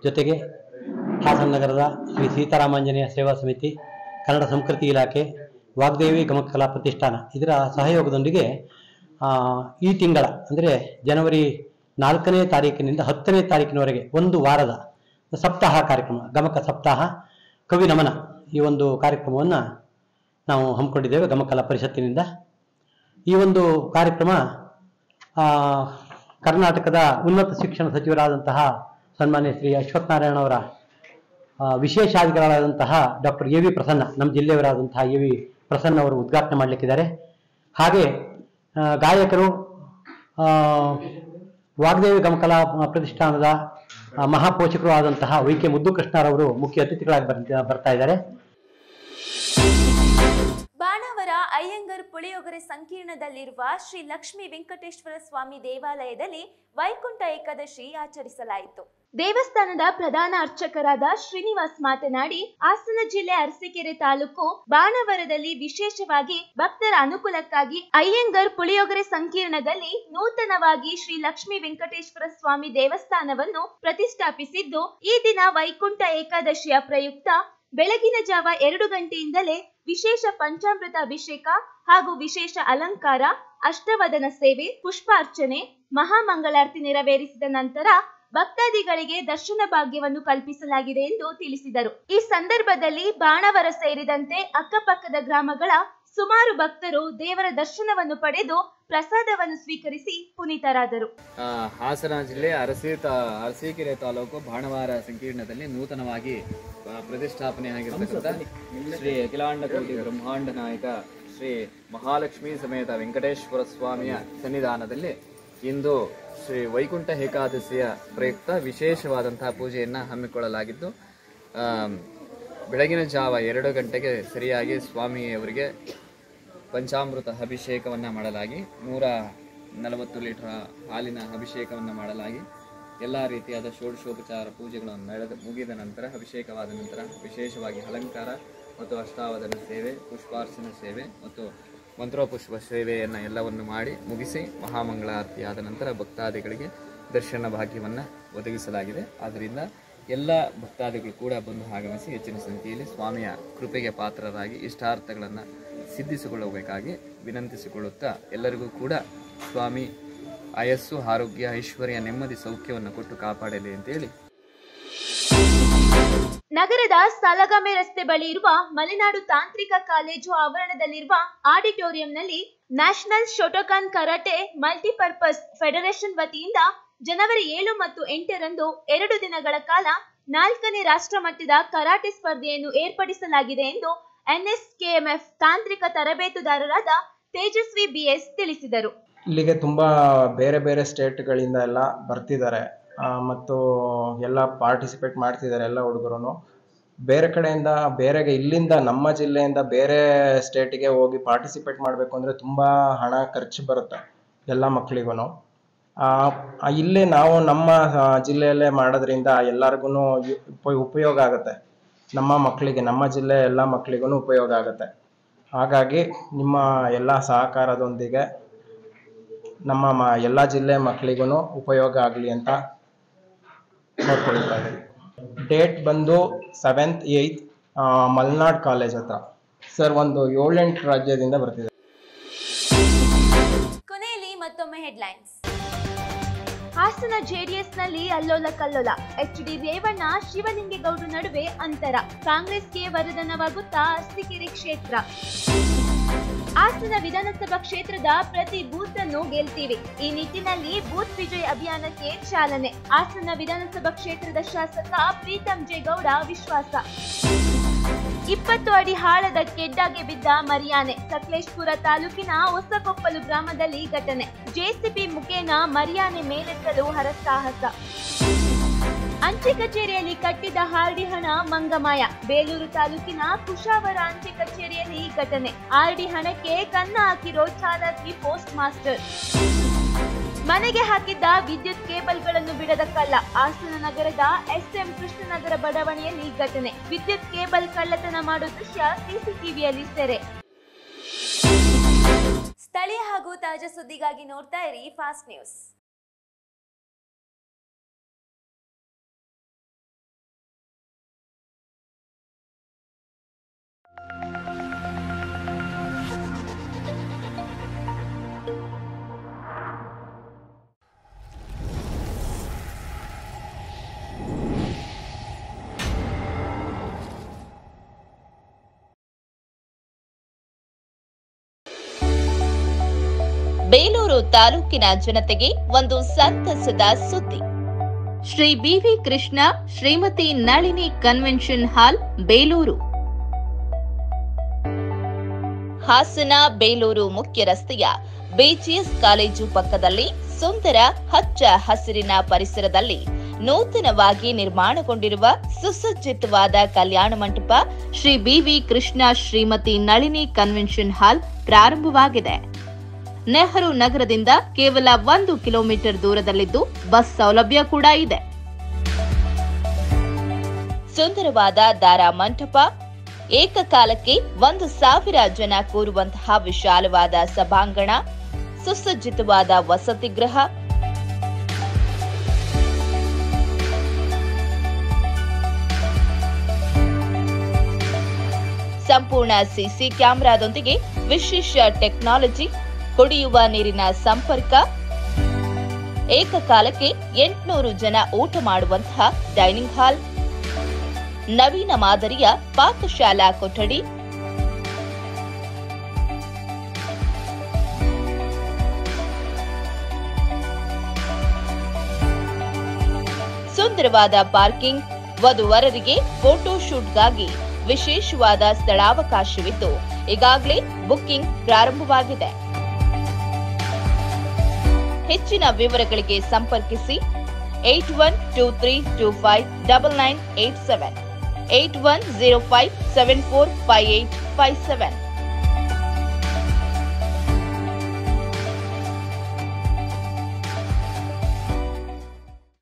ಜೊತೆಗೆ ಹಾಸನ ನಗರದ ಶ್ರೀ ಸೀತಾರಾಮಾಂಜನೇಯ ಸೇವಾ ಸಮಿತಿ, ಕನ್ನಡ ಸಂಸ್ಕೃತಿ ಇಲಾಖೆ, ವಾಗ್ದೇವಿ ಗಮಕ ಕಲಾ ಪ್ರತಿಷ್ಠಾನ ಇದರ ಸಹಯೋಗದೊಂದಿಗೆ ಈ ತಿಂಗಳ ಅಂದರೆ ಜನವರಿ 4ನೇ ತಾರೀಕಿನಿಂದ 10ನೇ ತಾರೀಕಿನವರೆಗೆ ಒಂದು ವಾರದ ಸಪ್ತಾಹ ಕಾರ್ಯಕ್ರಮ, ಗಮಕ ಸಪ್ತಾಹ ಕವಿ ನಮನ, ಈ ಒಂದು ಕಾರ್ಯಕ್ರಮವನ್ನು ನಾವು ಹಮ್ಮಿಕೊಂಡಿದ್ದೇವೆ ಗಮಕಲಾ ಪರಿಷತ್ತಿನಿಂದ. ಈ ಒಂದು ಕಾರ್ಯಕ್ರಮ ಕರ್ನಾಟಕದ ಉನ್ನತ ಶಿಕ್ಷಣ ಸಚಿವರಾದಂತಹ ಸನ್ಮಾನ್ಯ ಶ್ರೀ ಅಶ್ವಥ್ ನಾರಾಯಣ ಅವರ ವಿಶೇಷಾಧಿಕಾರಿಗಳಾದಂತಹ ಡಾಕ್ಟರ್ ಎ ವಿ ಪ್ರಸನ್ನ, ನಮ್ಮ ಜಿಲ್ಲೆಯವರಾದಂತಹ ಎ ವಿ ಪ್ರಸನ್ನ ಅವರು ಉದ್ಘಾಟನೆ ಮಾಡಲಿಕ್ಕಿದ್ದಾರೆ. ಹಾಗೆ ಗಾಯಕರು ವಾಗ್ದೇವಿ ಗಮಕಲಾ ಪ್ರತಿಷ್ಠಾನದ ಮಹಾಪೋಷಕರು ಆದಂತಹ ವೈ ಕೆ ಮುದ್ದುಕೃಷ್ಣರವರು ಮುಖ್ಯ ಅತಿಥಿಗಳಾಗಿ ಬರ್ತಾ ಇದ್ದಾರೆ. ಬಾಣಾವರ ಅಯ್ಯಂಗರ್ ಪುಳಿಯೊಗರೆ ಸಂಕೀರ್ಣದಲ್ಲಿರುವ ಶ್ರೀ ಲಕ್ಷ್ಮೀ ವೆಂಕಟೇಶ್ವರ ಸ್ವಾಮಿ ದೇವಾಲಯದಲ್ಲಿ ವೈಕುಂಠ ಏಕಾದಶಿ ಆಚರಿಸಲಾಯಿತು. ದೇವಸ್ಥಾನದ ಪ್ರಧಾನ ಅರ್ಚಕರಾದ ಶ್ರೀನಿವಾಸ್ ಮಾತನಾಡಿ, ಹಾಸನ ಜಿಲ್ಲೆ ಅರಸೀಕೆರೆ ತಾಲೂಕು ಬಾಣಾವರದಲ್ಲಿ ವಿಶೇಷವಾಗಿ ಭಕ್ತರ ಅನುಕೂಲಕ್ಕಾಗಿ ಅಯ್ಯಂಗರ್ ಪುಳಿಯೊಗರೆ ಸಂಕೀರ್ಣದಲ್ಲಿ ನೂತನವಾಗಿ ಶ್ರೀ ಲಕ್ಷ್ಮೀ ವೆಂಕಟೇಶ್ವರ ಸ್ವಾಮಿ ದೇವಸ್ಥಾನವನ್ನು ಪ್ರತಿಷ್ಠಾಪಿಸಿದ್ದು, ಈ ದಿನ ವೈಕುಂಠ ಏಕಾದಶಿಯ ಪ್ರಯುಕ್ತ ಬೆಳಗಿನ ಜಾವ 2 ಗಂಟೆಯಿಂದಲೇ ವಿಶೇಷ ಪಂಚಾಮೃತ ಅಭಿಷೇಕ ಹಾಗೂ ವಿಶೇಷ ಅಲಂಕಾರ, ಅಷ್ಟವದನ ಸೇವೆ, ಪುಷ್ಪಾರ್ಚನೆ, ಮಹಾಮಂಗಳಾರತಿ ನೆರವೇರಿಸಿದ ನಂತರ ಭಕ್ತಾದಿಗಳಿಗೆ ದರ್ಶನ ಭಾಗ್ಯವನ್ನು ಕಲ್ಪಿಸಲಾಗಿದೆ ಎಂದು ತಿಳಿಸಿದರು. ಈ ಸಂದರ್ಭದಲ್ಲಿ ಬಾಣಾವರ ಸೇರಿದಂತೆ ಅಕ್ಕಪಕ್ಕದ ಗ್ರಾಮಗಳ ಸುಮಾರು ಭಕ್ತರು ದೇವರ ದರ್ಶನವನ್ನು ಪಡೆದು ಪ್ರಸಾದವನ್ನು ಸ್ವೀಕರಿಸಿ ಪುನೀತರಾದರು. ಹಾಸನ ಜಿಲ್ಲೆ ಅರಸೀಕೆರೆ ತಾಲೂಕು ಬಾಣಾವರ ಸಂಕೀರ್ಣದಲ್ಲಿ ನೂತನವಾಗಿ ಪ್ರತಿಷ್ಠಾಪನೆ ಆಗಿರತಕ್ಕಂಥ ಶ್ರೀ ಅಖಿಲಾಂಡ ಕೋಟಿ ಬ್ರಹ್ಮಾಂಡ ನಾಯಕ ಶ್ರೀ ಮಹಾಲಕ್ಷ್ಮೀ ಸಮೇತ ವೆಂಕಟೇಶ್ವರ ಸ್ವಾಮಿಯ ಸನ್ನಿಧಾನದಲ್ಲಿ ಇಂದು ಶ್ರೀ ವೈಕುಂಠ ಏಕಾದಶಿಯ ಪ್ರಯುಕ್ತ ವಿಶೇಷವಾದಂತಹ ಪೂಜೆಯನ್ನು ಹಮ್ಮಿಕೊಳ್ಳಲಾಗಿದ್ದು, ಬೆಳಗಿನ ಜಾವ 2 ಗಂಟೆಗೆ ಸರಿಯಾಗಿ ಸ್ವಾಮಿಯವರಿಗೆ ಪಂಚಾಮೃತ ಅಭಿಷೇಕವನ್ನು ಮಾಡಲಾಗಿ 140 ಲೀಟರ್ ಹಾಲಿನ ಅಭಿಷೇಕವನ್ನು ಮಾಡಲಾಗಿ ಎಲ್ಲ ರೀತಿಯಾದ ಷೋಡಶೋಪಚಾರ ಪೂಜೆಗಳನ್ನು ಮುಗಿದ ನಂತರ, ಅಭಿಷೇಕವಾದ ನಂತರ ವಿಶೇಷವಾಗಿ ಅಲಂಕಾರ ಮತ್ತು ಅಷ್ಟಾವಧಾನ ಸೇವೆ, ಪುಷ್ಪಾರ್ಚನ ಸೇವೆ ಮತ್ತು ಮಂತ್ರೋಪುಷ್ಪ ಸೇವೆಯನ್ನು ಎಲ್ಲವನ್ನು ಮಾಡಿ ಮುಗಿಸಿ ಮಹಾಮಂಗಳಾರತಿಯಾದ ನಂತರ ಭಕ್ತಾದಿಗಳಿಗೆ ದರ್ಶನ ಭಾಗ್ಯವನ್ನು ಒದಗಿಸಲಾಗಿದೆ. ಆದ್ದರಿಂದ ಎಲ್ಲ ಭಕ್ತಾದಿಗಳು ಕೂಡ ಬಂದು ಆಗಮಿಸಿ ಹೆಚ್ಚಿನ ಸಂಖ್ಯೆಯಲ್ಲಿ ಸ್ವಾಮಿಯ ಕೃಪೆಗೆ ಪಾತ್ರರಾಗಿ ಇಷ್ಟಾರ್ಥಗಳನ್ನು ಸಿದ್ಧಿಸಿಕೊಳ್ಳಬೇಕಾಗಿ ವಿನಂತಿಸಿಕೊಳ್ಳುತ್ತಾ ಎಲ್ಲರಿಗೂ ಕೂಡ ಸ್ವಾಮಿ ಆಯಸ್ಸು ಆರೋಗ್ಯ ಐಶ್ವರ್ಯ ನೆಮ್ಮದಿ ಸೌಖ್ಯವನ್ನು ಕೊಟ್ಟು ಕಾಪಾಡಲಿ ಅಂತೇಳಿ. ನಗರದ ಸಾಲಗಾಮೆ ರಸ್ತೆ ಬಳಿ ಇರುವ ಮಲೆನಾಡು ತಾಂತ್ರಿಕ ಕಾಲೇಜು ಆವರಣದಲ್ಲಿರುವ ಆಡಿಟೋರಿಯಂನಲ್ಲಿ ನ್ಯಾಷನಲ್ ಶೋಟೋಕಾನ್ ಕರಾಟೆ ಮಲ್ಟಿಪರ್ಪಸ್ ಫೆಡರೇಷನ್ ವತಿಯಿಂದ ಜನವರಿ 7 ಮತ್ತು 8ರಂದು 2 ದಿನಗಳ ಕಾಲ 4ನೇ ರಾಷ್ಟ್ರ ಮಟ್ಟದ ಕರಾಟೆ ಸ್ಪರ್ಧೆಯನ್ನು ಏರ್ಪಡಿಸಲಾಗಿದೆ ಎಂದು ಎನ್ಎಸ್ಕೆಎಂಎಫ್ ತಾಂತ್ರಿಕ ತರಬೇತುದಾರರಾದ ತೇಜಸ್ವಿ ಬಿಎಸ್ ತಿಳಿಸಿದರು. ಇಲ್ಲಿಗೆ ತುಂಬ ಬೇರೆ ಬೇರೆ ಸ್ಟೇಟ್ಗಳಿಂದ ಎಲ್ಲ ಬರ್ತಿದ್ದಾರೆ ಮತ್ತು ಎಲ್ಲ ಪಾರ್ಟಿಸಿಪೇಟ್ ಮಾಡ್ತಿದ್ದಾರೆ. ಎಲ್ಲ ಹುಡುಗರು ಬೇರೆ ಕಡೆಯಿಂದ ಇಲ್ಲಿಂದ ನಮ್ಮ ಜಿಲ್ಲೆಯಿಂದ ಬೇರೆ ಸ್ಟೇಟಿಗೆ ಹೋಗಿ ಪಾರ್ಟಿಸಿಪೇಟ್ ಮಾಡಬೇಕು ಅಂದರೆ ತುಂಬ ಹಣ ಖರ್ಚು ಬರುತ್ತೆ ಎಲ್ಲ ಮಕ್ಕಳಿಗೂ. ಇಲ್ಲೇ ನಾವು ನಮ್ಮ ಜಿಲ್ಲೆಯಲ್ಲೇ ಮಾಡೋದ್ರಿಂದ ಎಲ್ಲರಿಗೂ ಉಪಯೋಗ ಆಗುತ್ತೆ. ನಮ್ಮ ಮಕ್ಕಳಿಗೆ, ನಮ್ಮ ಜಿಲ್ಲೆ ಎಲ್ಲ ಮಕ್ಕಳಿಗೂ ಉಪಯೋಗ ಆಗುತ್ತೆ. ಹಾಗಾಗಿ ನಿಮ್ಮ ಎಲ್ಲ ಸಹಕಾರದೊಂದಿಗೆ ನಮ್ಮ ಎಲ್ಲ ಜಿಲ್ಲೆ ಮಕ್ಕಳಿಗೂ ಉಪಯೋಗ ಆಗಲಿ ಅಂತ ನೋಡ್ಕೊಳ್ತಾ ಇದ್ದೀವಿ. ಡೇಟ್ ಬಂದು 7th 8th ಮಲ್ನಾಡ್ ಕಾಲೇಜ್ ಹತ್ರ ಸರ್. ಒಂದು 7-8 ರಾಜ್ಯದಿಂದ ಬರ್ತಿದೆ. ಕೊನೆಯಲ್ಲಿ ಮತ್ತೊಮ್ಮೆ ಹೆಡ್ಲೈನ್ಸ್. ಹಾಸನ ಜೆಡಿಎಸ್ನಲ್ಲಿ ಅಲ್ಲೋಲ ಕಲ್ಲೋಲ. ಎಚ್ಡಿ ರೇವಣ್ಣ ಶಿವಲಿಂಗೇಗೌಡರು ನಡುವೆ ಅಂತರ. ಕಾಂಗ್ರೆಸ್ಗೆ ವರದಾನವಾಗುತ್ತಾ ಅರಸೀಕೆರೆ ಕ್ಷೇತ್ರ. ಹಾಸನ ವಿಧಾನಸಭಾ ಕ್ಷೇತ್ರದ ಪ್ರತಿ ಬೂತ್ ಅನ್ನು ಗೆಲ್ತೀವಿ. ಈ ನಿಟ್ಟಿನಲ್ಲಿ ಬೂತ್ ವಿಜಯ್ ಅಭಿಯಾನಕ್ಕೆ ಚಾಲನೆ. ಹಾಸನ ವಿಧಾನಸಭಾ ಕ್ಷೇತ್ರದ ಶಾಸಕ ಪ್ರೀತಂ ಜೇಗೌಡ ವಿಶ್ವಾಸ. 20 ಅಡಿ ಆಳದ ಕೆಡ್ಡಾಗೆ ಬಿದ್ದ ಮರಿಯಾನೆ. ಸಕಲೇಶಪುರ ತಾಲೂಕಿನ ಹೊಸಕೊಪ್ಪಲು ಗ್ರಾಮದಲ್ಲಿ ಘಟನೆ. ಜೆಸಿಬಿ ಮುಖೇನ ಮರಿಯಾನೆ ಮೇಲೆತ್ತಲು ಹರಸಾಹಸ. ಅಂಚೆ ಕಚೇರಿಯಲ್ಲಿ ಕಟ್ಟಿದ ಆರ್ಡಿ ಹಣ ಮಂಗಮಾಯ. ಬೇಲೂರು ತಾಲೂಕಿನ ಕುಶಾವರ ಅಂಚೆ ಕಚೇರಿಯಲ್ಲಿ ಘಟನೆ. ಆರ್ಡಿ ಹಣಕ್ಕೆ ಕನ್ನ ಹಾಕಿರೋ ಚಾಲಕಿ ಪೋಸ್ಟ್ ಮಾಸ್ಟರ್. ಮನೆಗೆ ಹಾಕಿದ್ದ ವಿದ್ಯುತ್ ಕೇಬಲ್ಗಳನ್ನು ಬಿಡದ ಕಳ್ಳ. ಹಾಸನ ನಗರದ ಎಸ್ಎಂ ಕೃಷ್ಣನಗರ ಬಡಾವಣೆಯಲ್ಲಿ ಘಟನೆ. ವಿದ್ಯುತ್ ಕೇಬಲ್ ಕಳ್ಳತನ ಮಾಡೋ ದೃಶ್ಯ ಸಿಸಿಟಿವಿಯಲ್ಲಿ ಸೆರೆ. ಸ್ಥಳೀಯ ಹಾಗೂ ತಾಜಾ ಸುದ್ದಿಗಾಗಿ ನೋಡ್ತಾ ಇರಿ ಫಾಸ್ಟ್ ನ್ಯೂಸ್. ಬೇಲೂರು ತಾಲೂಕಿನ ಜನತೆಗೆ ಒಂದು ಸಂತಸದ ಸುದ್ದಿ. Shri B V Krishna Shrimati Nalini convention hall, Belur. Hassan Belur ಮುಖ್ಯ ರಸ್ತೆಯ ಬಿಜಿಎಸ್ ಕಾಲೇಜು ಪಕ್ಕದಲ್ಲಿ ಸುಂದರ ಹಚ್ಚ ಹಸಿರಿನ ಪರಿಸರದಲ್ಲಿ ನೂತನವಾಗಿ ನಿರ್ಮಾಣಗೊಂಡಿರುವ ಸುಸಜ್ಜಿತವಾದ ಕಲ್ಯಾಣ ಮಂಟಪ Shri B V Krishna Shrimati Nalini convention hall ಪ್ರಾರಂಭವಾಗಿದೆ. ನೆಹರು ನಗರದಿಂದ ಕೇವಲ 1 ಕಿಲೋಮೀಟರ್ ದೂರದಲ್ಲಿದ್ದು ಬಸ್ ಸೌಲಭ್ಯ ಕೂಡ ಇದೆ. ಸುಂದರವಾದ ದಾರಾ ಮಂಟಪ, ಏಕಕಾಲಕ್ಕೆ 1,000 ಜನ ಕೂರುವಂತಹ ವಿಶಾಲವಾದ ಸಭಾಂಗಣ, ಸುಸಜ್ಜಿತವಾದ ವಸತಿ ಗೃಹ, ಸಂಪೂರ್ಣ ಸಿಸಿ ಕ್ಯಾಮೆರಾದೊಂದಿಗೆ ವಿಶೇಷ ಟೆಕ್ನಾಲಜಿ, ಕುಡಿಯುವ ನೀರಿನ ಸಂಪರ್ಕ, ಏಕಕಾಲಕ್ಕೆ 800 ಜನ ಊಟ ಮಾಡುವಂತಹ ಡೈನಿಂಗ್ ಹಾಲ್, ನವೀನ ಮಾದರಿಯ ಪಾಕಶಾಲಾ ಕೊಠಡಿ, ಸುಂದರವಾದ ಪಾರ್ಕಿಂಗ್, ವಧುವರರಿಗೆ ಫೋಟೋ ಶೂಟ್ಗಾಗಿ ವಿಶೇಷವಾದ ಸ್ಥಳಾವಕಾಶವಿದ್ದು ಈಗಾಗಲೇ ಬುಕ್ಕಿಂಗ್ ಪ್ರಾರಂಭವಾಗಿದೆ. ಹೆಚ್ಚಿನ ವಿವರಗಳಿಗೆ ಸಂಪರ್ಕಿಸಿ 8123259987, 8105745857.